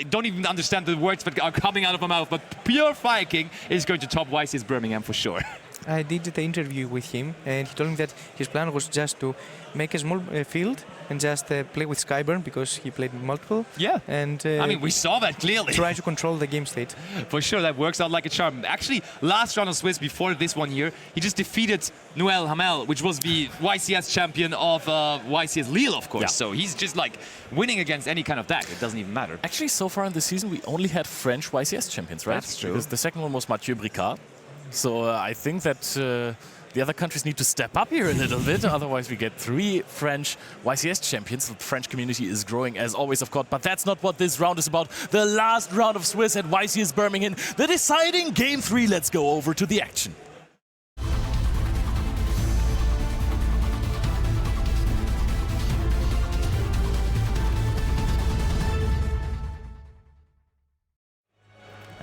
Speaker 1: don't even understand the words that are coming out of my mouth, but pure Fire King is going to top YCS Birmingham for sure.
Speaker 3: I did the interview with him, and he told me that his plan was just to make a small field and just play with Skyburn because he played multiple.
Speaker 1: Yeah.
Speaker 3: And
Speaker 1: I mean, we saw that clearly.
Speaker 3: try to control the game state.
Speaker 1: For sure, that works out like a charm. Actually, last round of Swiss, before this one here, he just defeated Noel Hamel, which was the YCS champion of YCS Lille, of course.
Speaker 2: Yeah.
Speaker 1: So he's just like winning against any kind of deck. It doesn't even matter.
Speaker 2: Actually, so far in the season, we only had French YCS champions, right?
Speaker 1: That's true.
Speaker 2: Because the second one was Mathieu Bricard. So I think that the other countries need to step up here a little bit. Otherwise, we get 3 French YCS champions. The French community is growing, as always, of course. But that's not what this round is about. The last round of Swiss at YCS Birmingham. The deciding game 3. Let's go over to the action.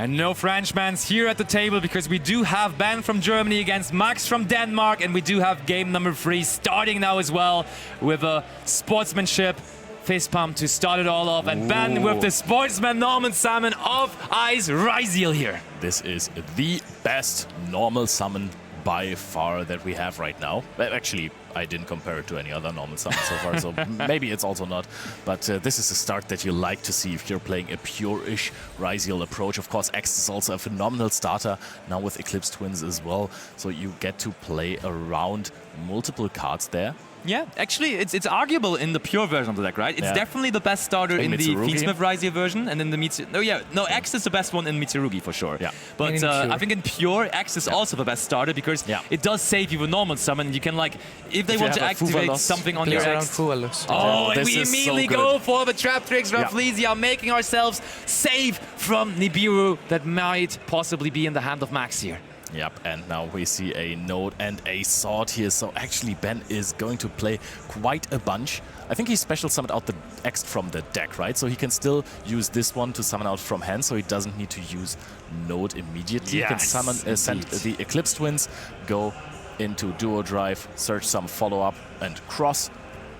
Speaker 1: And no Frenchmans here at the table because we do have Ben from Germany against Max from Denmark, and we do have game number 3 starting now as well with a sportsmanship fist pump to start it all off. And Ben with the sportsman normal summon of Ice Ryziel here.
Speaker 2: This is the best normal summon by far that we have right now. Actually, I didn't compare it to any other normal summon so far, so maybe it's also not. But this is a start that you like to see if you're playing a pure-ish Ryziel approach. Of course, X is also a phenomenal starter, now with Eclipse Twins as well. So you get to play around multiple cards there.
Speaker 1: Yeah, actually, it's arguable in the pure version of the deck, right? It's definitely the best starter in the Fiendsmith Ryziel version, and in the X is the best one in Mitsurugi for sure.
Speaker 2: Yeah.
Speaker 1: But I think in pure, X is also the best starter because it does save you a normal summon. You can, like, if they want to activate something on your X. Oh, and we immediately go for the trap tricks from Fleesia, making ourselves safe from Nibiru that might possibly be in the hand of Max here.
Speaker 2: Yep, and now we see a Node and a Sword here, so actually Ben is going to play quite a bunch. I think he special summoned out the X from the deck, right? So he can still use this one to summon out from hand, so he doesn't need to use Node immediately. He can summon, send the Eclipse Twins, go into Duo Drive, search some follow-up and cross,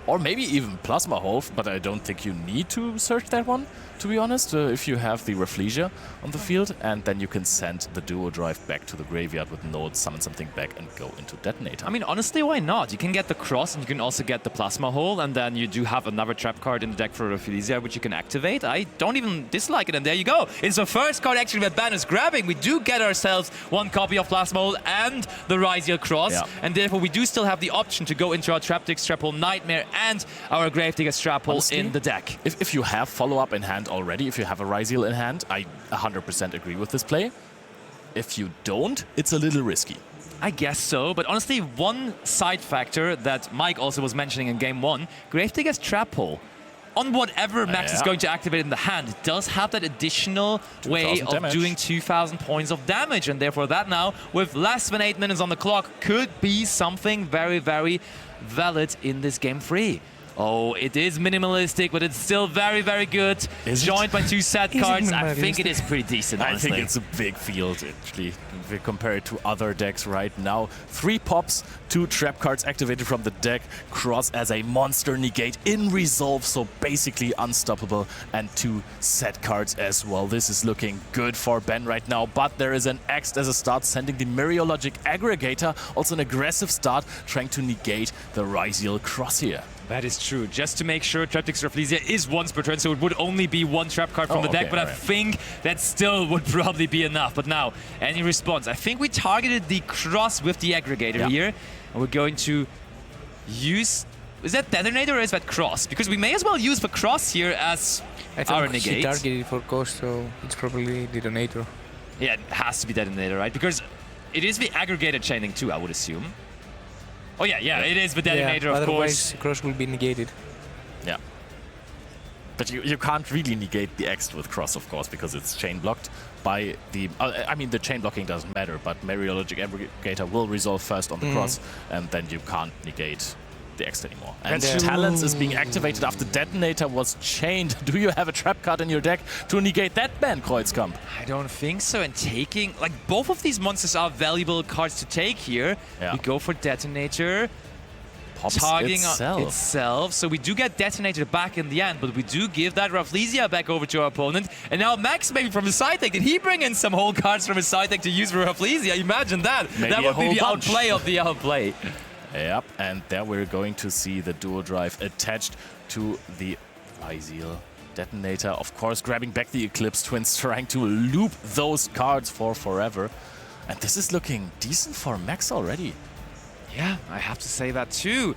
Speaker 2: or maybe even Plasma Hove, but I don't think you need to search that one, to be honest, if you have the Rafflesia on the field, and then you can send the Duo Drive back to the graveyard with Node, summon something back, and go into Detonator.
Speaker 1: I mean, honestly, why not? You can get the Cross, and you can also get the Plasma Hole, and then you do have another trap card in the deck for Rafflesia, which you can activate. I don't even dislike it, and there you go. It's the first card, actually, that Ben is grabbing. We do get ourselves 1 copy of Plasma Hole and the Ryziel Cross, and therefore we do still have the option to go into our Traptrix, Trap Hole, Nightmare, and our Gravedigger's Trap Hole
Speaker 2: Honestly,
Speaker 1: in the deck.
Speaker 2: If you have follow-up in hand already, if you have a Ryziel in hand, I 100% agree with this play. If you don't, it's a little risky.
Speaker 1: I guess so, but honestly, one side factor that Mike also was mentioning in Game 1, Gravedigger's Trap Hole. On whatever Max is going to activate in the hand, it does have that additional way of
Speaker 2: damage.
Speaker 1: doing 2,000 points of damage, and therefore that now, with less than 8 minutes on the clock, could be something very, very valid in this Game 3. Oh, it is minimalistic, but it's still very, very good. Joined by 2 set cards. I think it is pretty decent, honestly.
Speaker 2: I think it's a big field, actually, if we compare it to other decks right now. 3 pops, 2 trap cards activated from the deck, Cross as a monster negate in resolve, so basically unstoppable, and 2 set cards as well. This is looking good for Ben right now, but there is an X as a start, sending the Myriologic Aggregator, also an aggressive start, trying to negate the Ryziel Cross here.
Speaker 1: That is true. Just to make sure, Traptrix Rafflesia is once per turn, so it would only be 1 trap card from the deck, but I think that still would probably be enough. But now, any response? I think we targeted the Cross with the Aggregator here, and we're going to use... Is that Detonator or is that Cross? Because we may as well use the Cross here as our negate.
Speaker 3: He targeted for cost, so it's probably Detonator.
Speaker 1: Yeah, it has to be Detonator, right? Because it is the Aggregator chaining too, I would assume. Oh yeah, it is the Detonator, of course.
Speaker 3: Otherwise, Cross will be negated.
Speaker 2: Yeah. But you can't really negate the X with Cross, of course, because it's chain blocked by the... I mean, the chain blocking doesn't matter, but Myriologic Aggregator will resolve first on the Cross, and then you can't negate the X anymore. And Talents is being activated after Detonator was chained. Do you have a trap card in your deck to negate that ban, Kreuzkamp?
Speaker 1: I don't think so. And taking... Like, both of these monsters are valuable cards to take here.
Speaker 2: Yeah.
Speaker 1: We go for Detonator.
Speaker 2: Pops
Speaker 1: Targeting
Speaker 2: itself.
Speaker 1: So we do get Detonator back in the end, but we do give that Rafflesia back over to our opponent. And now Max, maybe from his side deck, did he bring in some whole cards from his side deck to use for Rafflesia? Imagine that.
Speaker 2: Maybe
Speaker 1: that would be the outplay of the outplay.
Speaker 2: Yep, and there we're going to see the dual drive attached to the Ryziel Detonator. Of course, grabbing back the Eclipse Twins, trying to loop those cards for forever. And this is looking decent for Max already.
Speaker 1: Yeah, I have to say that too.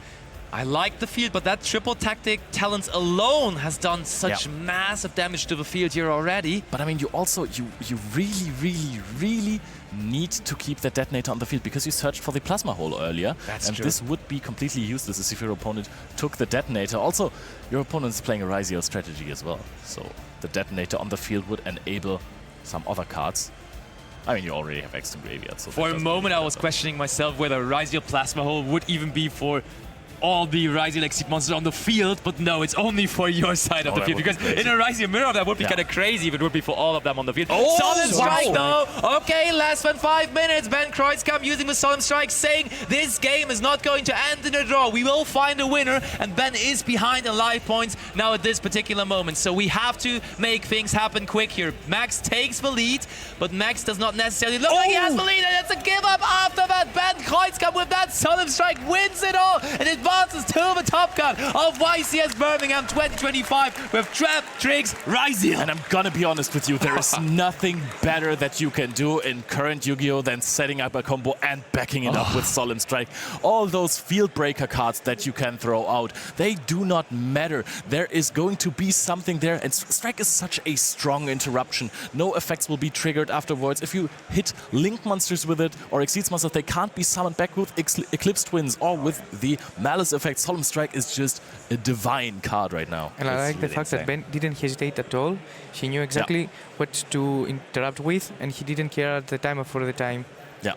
Speaker 1: I like the field, but that triple tactic Talents alone has done such massive damage to the field here already.
Speaker 2: But I mean, you also, you really need to keep that Detonator on the field because you searched for the Plasma Hole earlier.
Speaker 1: That's
Speaker 2: and
Speaker 1: true.
Speaker 2: This would be completely useless if your opponent took the Detonator. Also, your opponent is playing a Ryziel strategy as well. So the Detonator on the field would enable some other cards. I mean, you already have X in Graveyard. So
Speaker 1: for a moment, I was questioning myself whether Ryziel Plasma Hole would even be for all the Ryziel Exceed monsters on the field, but no, it's only for your side of the field, because in a Ryziel Mirror that would be kind of crazy if it would be for all of them on the field. Solemn Strike though! Okay, less than 5 minutes. Ben Kreuzkamp using the Solemn Strike, saying this game is not going to end in a draw. We will find a winner, and Ben is behind in life points now at this particular moment. So we have to make things happen quick here. Max takes the lead, but Max does not necessarily look like he has the lead, and it's a give up after that. Ben Kreuzkamp with that Solemn Strike wins it all, and advances to the top card of YCS Birmingham 2025 with Traptrix Ryziel.
Speaker 2: And I'm gonna be honest with you, there is nothing better that you can do in current Yu-Gi-Oh! Than setting up a combo and backing it up with Solemn Strike. All those field breaker cards that you can throw out, they do not matter. There is going to be something there, and Strike is such a strong interruption. No effects will be triggered afterwards. If you hit Link monsters with it or Exceeds monsters, they can't be summoned back with Eclipse Twins or with the Malice effect. Solemn Strike is just a divine card right now.
Speaker 3: And I like the fact that Ben didn't hesitate at all. He knew exactly what to interrupt with, and he didn't care at the time for the time.
Speaker 2: Yeah.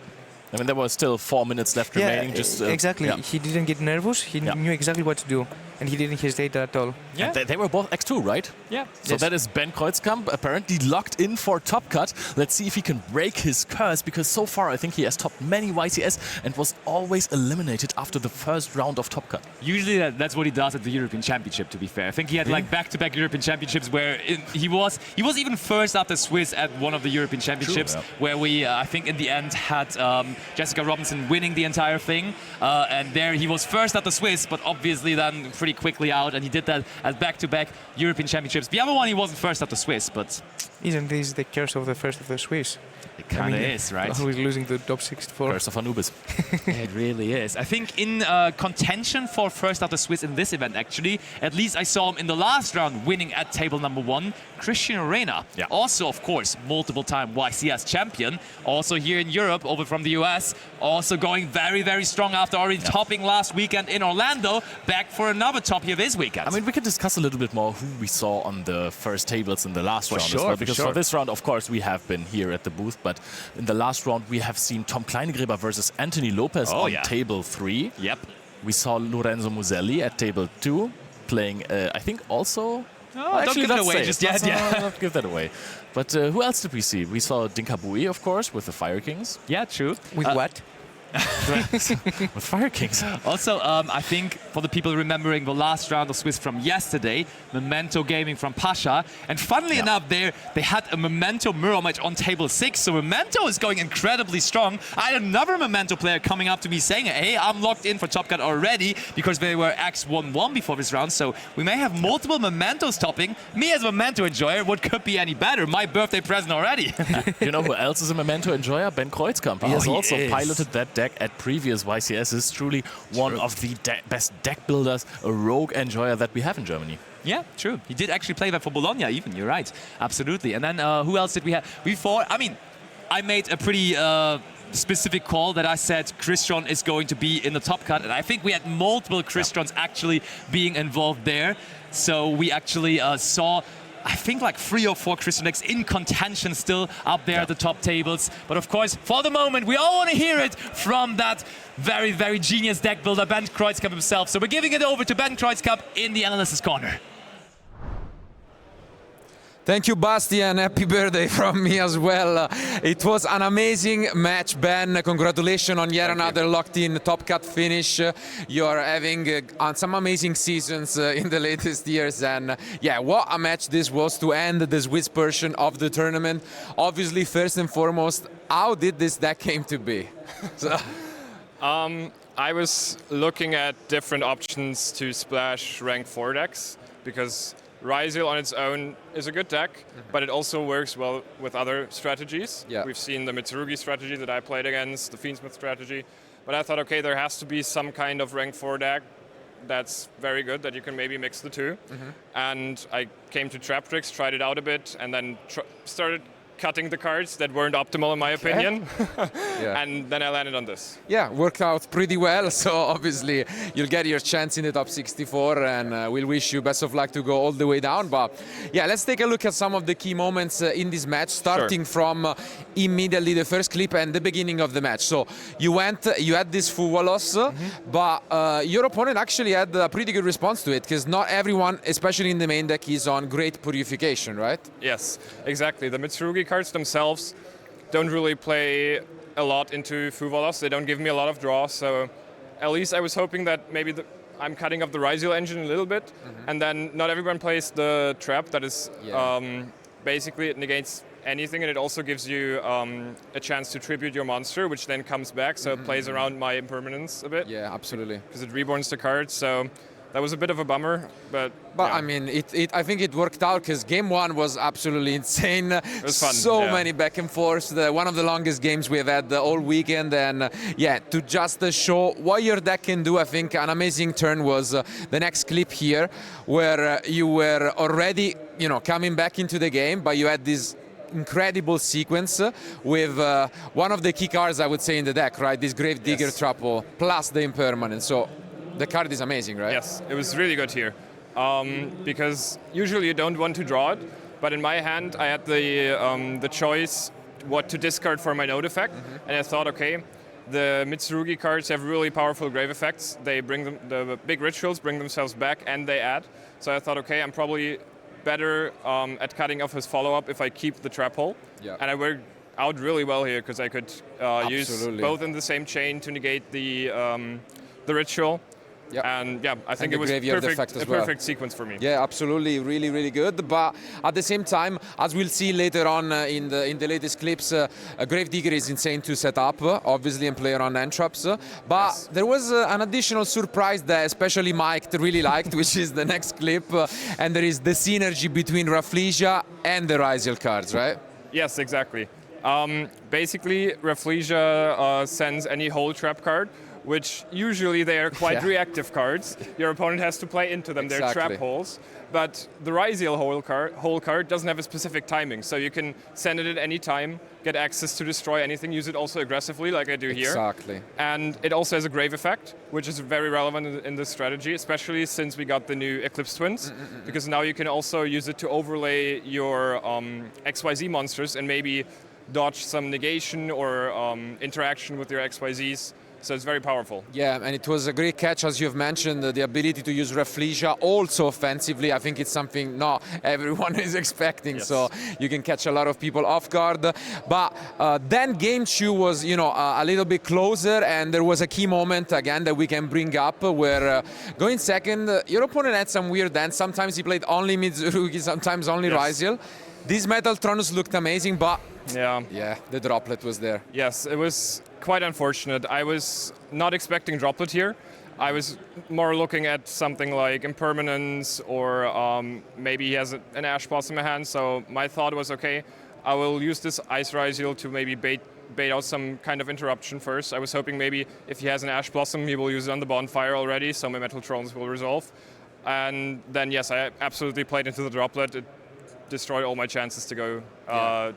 Speaker 2: I mean, there were still 4 minutes left remaining. Just
Speaker 3: exactly. He didn't get nervous. He knew exactly what to do, and he didn't hesitate at all.
Speaker 2: Yeah. They were both X2, right?
Speaker 1: Yeah.
Speaker 2: So that is Ben Kreuzkamp, apparently locked in for top cut. Let's see if he can break his curse, because so far I think he has topped many YCS and was always eliminated after the first round of top cut.
Speaker 1: Usually that's what he does at the European Championship, to be fair. I think he had like back-to-back European Championships where he was even first after Swiss at one of the European Championships, where we, I think in the end, had Jessica Robinson winning the entire thing. And there he was first at the Swiss, but obviously then pretty quickly out, and he did that at back-to-back European Championships. The other one, he wasn't first at the Swiss, but
Speaker 3: Isn't this the curse of the first of the Swiss?
Speaker 1: It kind of is, right?
Speaker 3: Always losing the top 64.
Speaker 2: Curse of Anubis.
Speaker 1: It really is. I think in contention for first out the Swiss in this event, actually, at least I saw him in the last round winning at table number 1, Christian Reina.
Speaker 2: Yeah.
Speaker 1: Also, of course, multiple-time YCS champion. Also here in Europe, over from the US. Also going very, very strong after already topping last weekend in Orlando. Back for another top here this weekend.
Speaker 2: I mean, we could discuss a little bit more who we saw on the first tables in the last round as well. Because for this round, of course, we have been here at the booth. But in the last round, we have seen Tom Kleinegräber versus Anthony Lopez on table 3.
Speaker 1: Yep.
Speaker 2: We saw Lorenzo Muselli at table 2 playing, I think, also...
Speaker 1: Oh, don't give that away just yet.
Speaker 2: Not give that away. But who else did we see? We saw Dinkabui, of course, with the Fire Kings.
Speaker 1: Yeah, true.
Speaker 3: With what?
Speaker 2: With Fire Kings.
Speaker 1: Also, I think for the people remembering the last round of Swiss from yesterday, Memento Gaming from Pasha, and funnily enough, they had a Memento mirror match on table 6, so Memento is going incredibly strong. I had another Memento player coming up to me saying, hey, I'm locked in for Top Cut already, because they were X1-1 before this round, so we may have multiple Mementos topping. Me as a Memento enjoyer, what could be any better? My birthday present already.
Speaker 2: You know who else is a Memento enjoyer? Ben Kreuzkamp. He has also piloted that deck at previous YCS. Is truly one of the best deck builders, a rogue enjoyer that we have in Germany.
Speaker 1: Yeah, true. He did actually play that for Bologna even, you're right. Absolutely. And then who else did we have? Before, I mean, I made a pretty specific call that I said Christian is going to be in the top cut. And I think we had multiple Christians actually being involved there. So we actually saw, I think, like 3 or 4 Christian decks in contention still up there at the top tables. But of course, for the moment, we all want to hear it from that very, very genius deck builder, Ben Kreuzkamp himself. So we're giving it over to Ben Kreuzkamp in the Analysis Corner.
Speaker 4: Thank you, Bastian. Happy birthday from me as well. It was an amazing match, Ben. Congratulations on yet another locked-in top cut finish. You're having some amazing seasons in the latest years. And yeah, what a match this was to end the Swiss portion of the tournament. Obviously, first and foremost, how did this deck came to be?
Speaker 5: I was looking at different options to splash rank 4 decks, because Ryzeal on its own is a good deck, but it also works well with other strategies.
Speaker 4: Yeah.
Speaker 5: We've seen the Mitsurugi strategy that I played against, the Fiendsmith strategy, but I thought, okay, there has to be some kind of rank 4 deck that's very good, that you can maybe mix the two. And I came to Trap Tricks, tried it out a bit, and then started cutting the cards that weren't optimal in my opinion. And then I landed on this.
Speaker 4: Yeah, worked out pretty well. So obviously you'll get your chance in the top 64, and we'll wish you best of luck to go all the way down. But yeah, let's take a look at some of the key moments in this match, starting from immediately the first clip and the beginning of the match. So you had this Fuwalos, but your opponent actually had a pretty good response to it, because not everyone, especially in the main deck, is on Great Purification, right?
Speaker 5: Yes, exactly. The Mitsurugi cards themselves don't really play a lot into Fuwalos. They don't give me a lot of draw, so at least I was hoping that maybe I'm cutting up the Ryzeal engine a little bit, and then not everyone plays the trap that is basically it negates anything, and it also gives you a chance to tribute your monster, which then comes back, so it plays around my impermanence a bit.
Speaker 4: Yeah, absolutely.
Speaker 5: Because it reborns the card, so that was a bit of a bummer, but
Speaker 4: yeah. I mean, I think it worked out, because game 1 was absolutely insane. It
Speaker 5: was fun.
Speaker 4: So many back and forth. One of the longest games we've had all weekend, and yeah, to just show what your deck can do, I think an amazing turn was the next clip here, where you were already, coming back into the game, but you had this incredible sequence with one of the key cards, I would say, in the deck, right? This Gravedigger Trapple plus the Impermanence. So the card is amazing, right?
Speaker 5: Yes, it was really good here. Because usually you don't want to draw it, but in my hand I had the choice what to discard for my node effect, and I thought, okay, the Mitsurugi cards have really powerful grave effects. They bring them, the big rituals bring themselves back, and they add. So I thought, okay, I'm probably better at cutting off his follow-up if I keep the trap hole.
Speaker 4: Yeah.
Speaker 5: And I worked out really well here, because I could use both in the same chain to negate the ritual.
Speaker 4: Yep.
Speaker 5: And yeah, I think
Speaker 4: the
Speaker 5: it was
Speaker 4: graveyard effect
Speaker 5: perfect,
Speaker 4: as
Speaker 5: a
Speaker 4: well.
Speaker 5: perfect sequence for me.
Speaker 4: Yeah, absolutely, really, really good. But at the same time, as we'll see later on in the latest clips, Gravedigger is insane to set up, obviously, and play around entraps. But
Speaker 5: Yes.
Speaker 4: there was an additional surprise that especially Mike really liked, which is the next clip, and there is the synergy between Rafflesia and the Ryziel cards, right?
Speaker 5: Yes, exactly. Basically, Rafflesia sends any hole trap card, which usually they are quite
Speaker 4: Yeah.
Speaker 5: reactive cards. Your opponent has to play into them. They're
Speaker 4: Exactly.
Speaker 5: trap holes. But the Ryziel hole card doesn't have a specific timing, so you can send it at any time, get access to destroy anything, use it also aggressively like I do here.
Speaker 4: Exactly.
Speaker 5: And it also has a grave effect, which is very relevant in this strategy, especially since we got the new Eclipse Twins, because now you can also use it to overlay your XYZ monsters and maybe dodge some negation or interaction with your XYZs. So it's very powerful.
Speaker 4: Yeah, and it was a great catch, as you've mentioned, the ability to use Rafflesia also offensively. I think it's something not everyone is expecting,
Speaker 5: Yes.
Speaker 4: so you can catch a lot of people off guard. But then game 2 was, a little bit closer, and there was a key moment again that we can bring up where going second, your opponent had some weird ends. Sometimes he played only Mitsurugi, sometimes only
Speaker 5: Yes.
Speaker 4: Ryziel. This Metaltronus looked amazing, but
Speaker 5: Yeah.
Speaker 4: the droplet was there.
Speaker 5: Yes, it was quite unfortunate. I was not expecting droplet here. I was more looking at something like Impermanence or maybe he has an Ash Blossom in hand. So my thought was, okay, I will use this Ice Ryziel to maybe bait out some kind of interruption first. I was hoping maybe if he has an Ash Blossom, he will use it on the bonfire already, so my Metal Thrones will resolve. And then, yes, I absolutely played into the droplet. It destroyed all my chances to go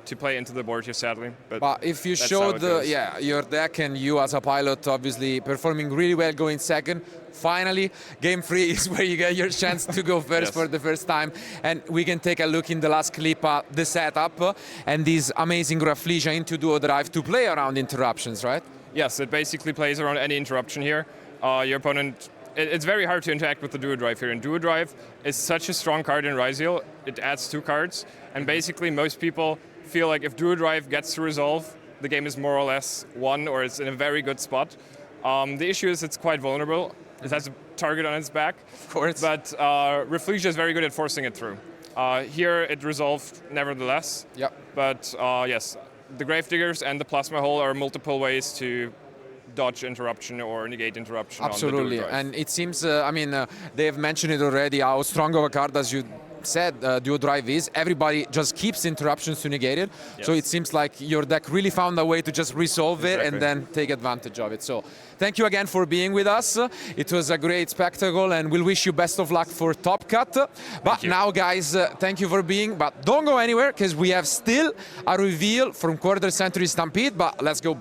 Speaker 5: to play into the board here, sadly.
Speaker 4: But if you
Speaker 5: that's
Speaker 4: showed
Speaker 5: how it goes.
Speaker 4: your deck and you as a pilot obviously performing really well going second, finally game 3 is where you get your chance to go first
Speaker 5: Yes.
Speaker 4: for the first time, and we can take a look in the last clip at the setup and this amazing Rafflesia into Duo Drive to play around interruptions, right?
Speaker 5: Yes, it basically plays around any interruption here. Your opponent, it's very hard to interact with the Duo Drive here. And Duo Drive is such a strong card in Ryziel. It adds 2 cards. And basically most people feel like if Duo Drive gets to resolve, the game is more or less won or it's in a very good spot. The issue is it's quite vulnerable. It has a target on its back.
Speaker 4: Of course.
Speaker 5: But Rafflesia is very good at forcing it through. Here it resolved nevertheless.
Speaker 4: Yep.
Speaker 5: But yes, the Gravediggers and the Plasma Hole are multiple ways to dodge interruption or negate interruption.
Speaker 4: Absolutely,
Speaker 5: on the Duo Drive.
Speaker 4: and it seems, they have mentioned it already, how strong of a card, as you said, Duo Drive is. Everybody just keeps interruptions to negate it, so
Speaker 5: Yes.
Speaker 4: it seems like your deck really found a way to just resolve it and
Speaker 5: Exactly.
Speaker 4: then take advantage of it. So thank you again for being with us. It was a great spectacle, and we'll wish you best of luck for Top Cut. But
Speaker 5: you.
Speaker 4: now, guys, thank you for being, but don't go anywhere, because we have still a reveal from Quarter Century Stampede, but let's go back.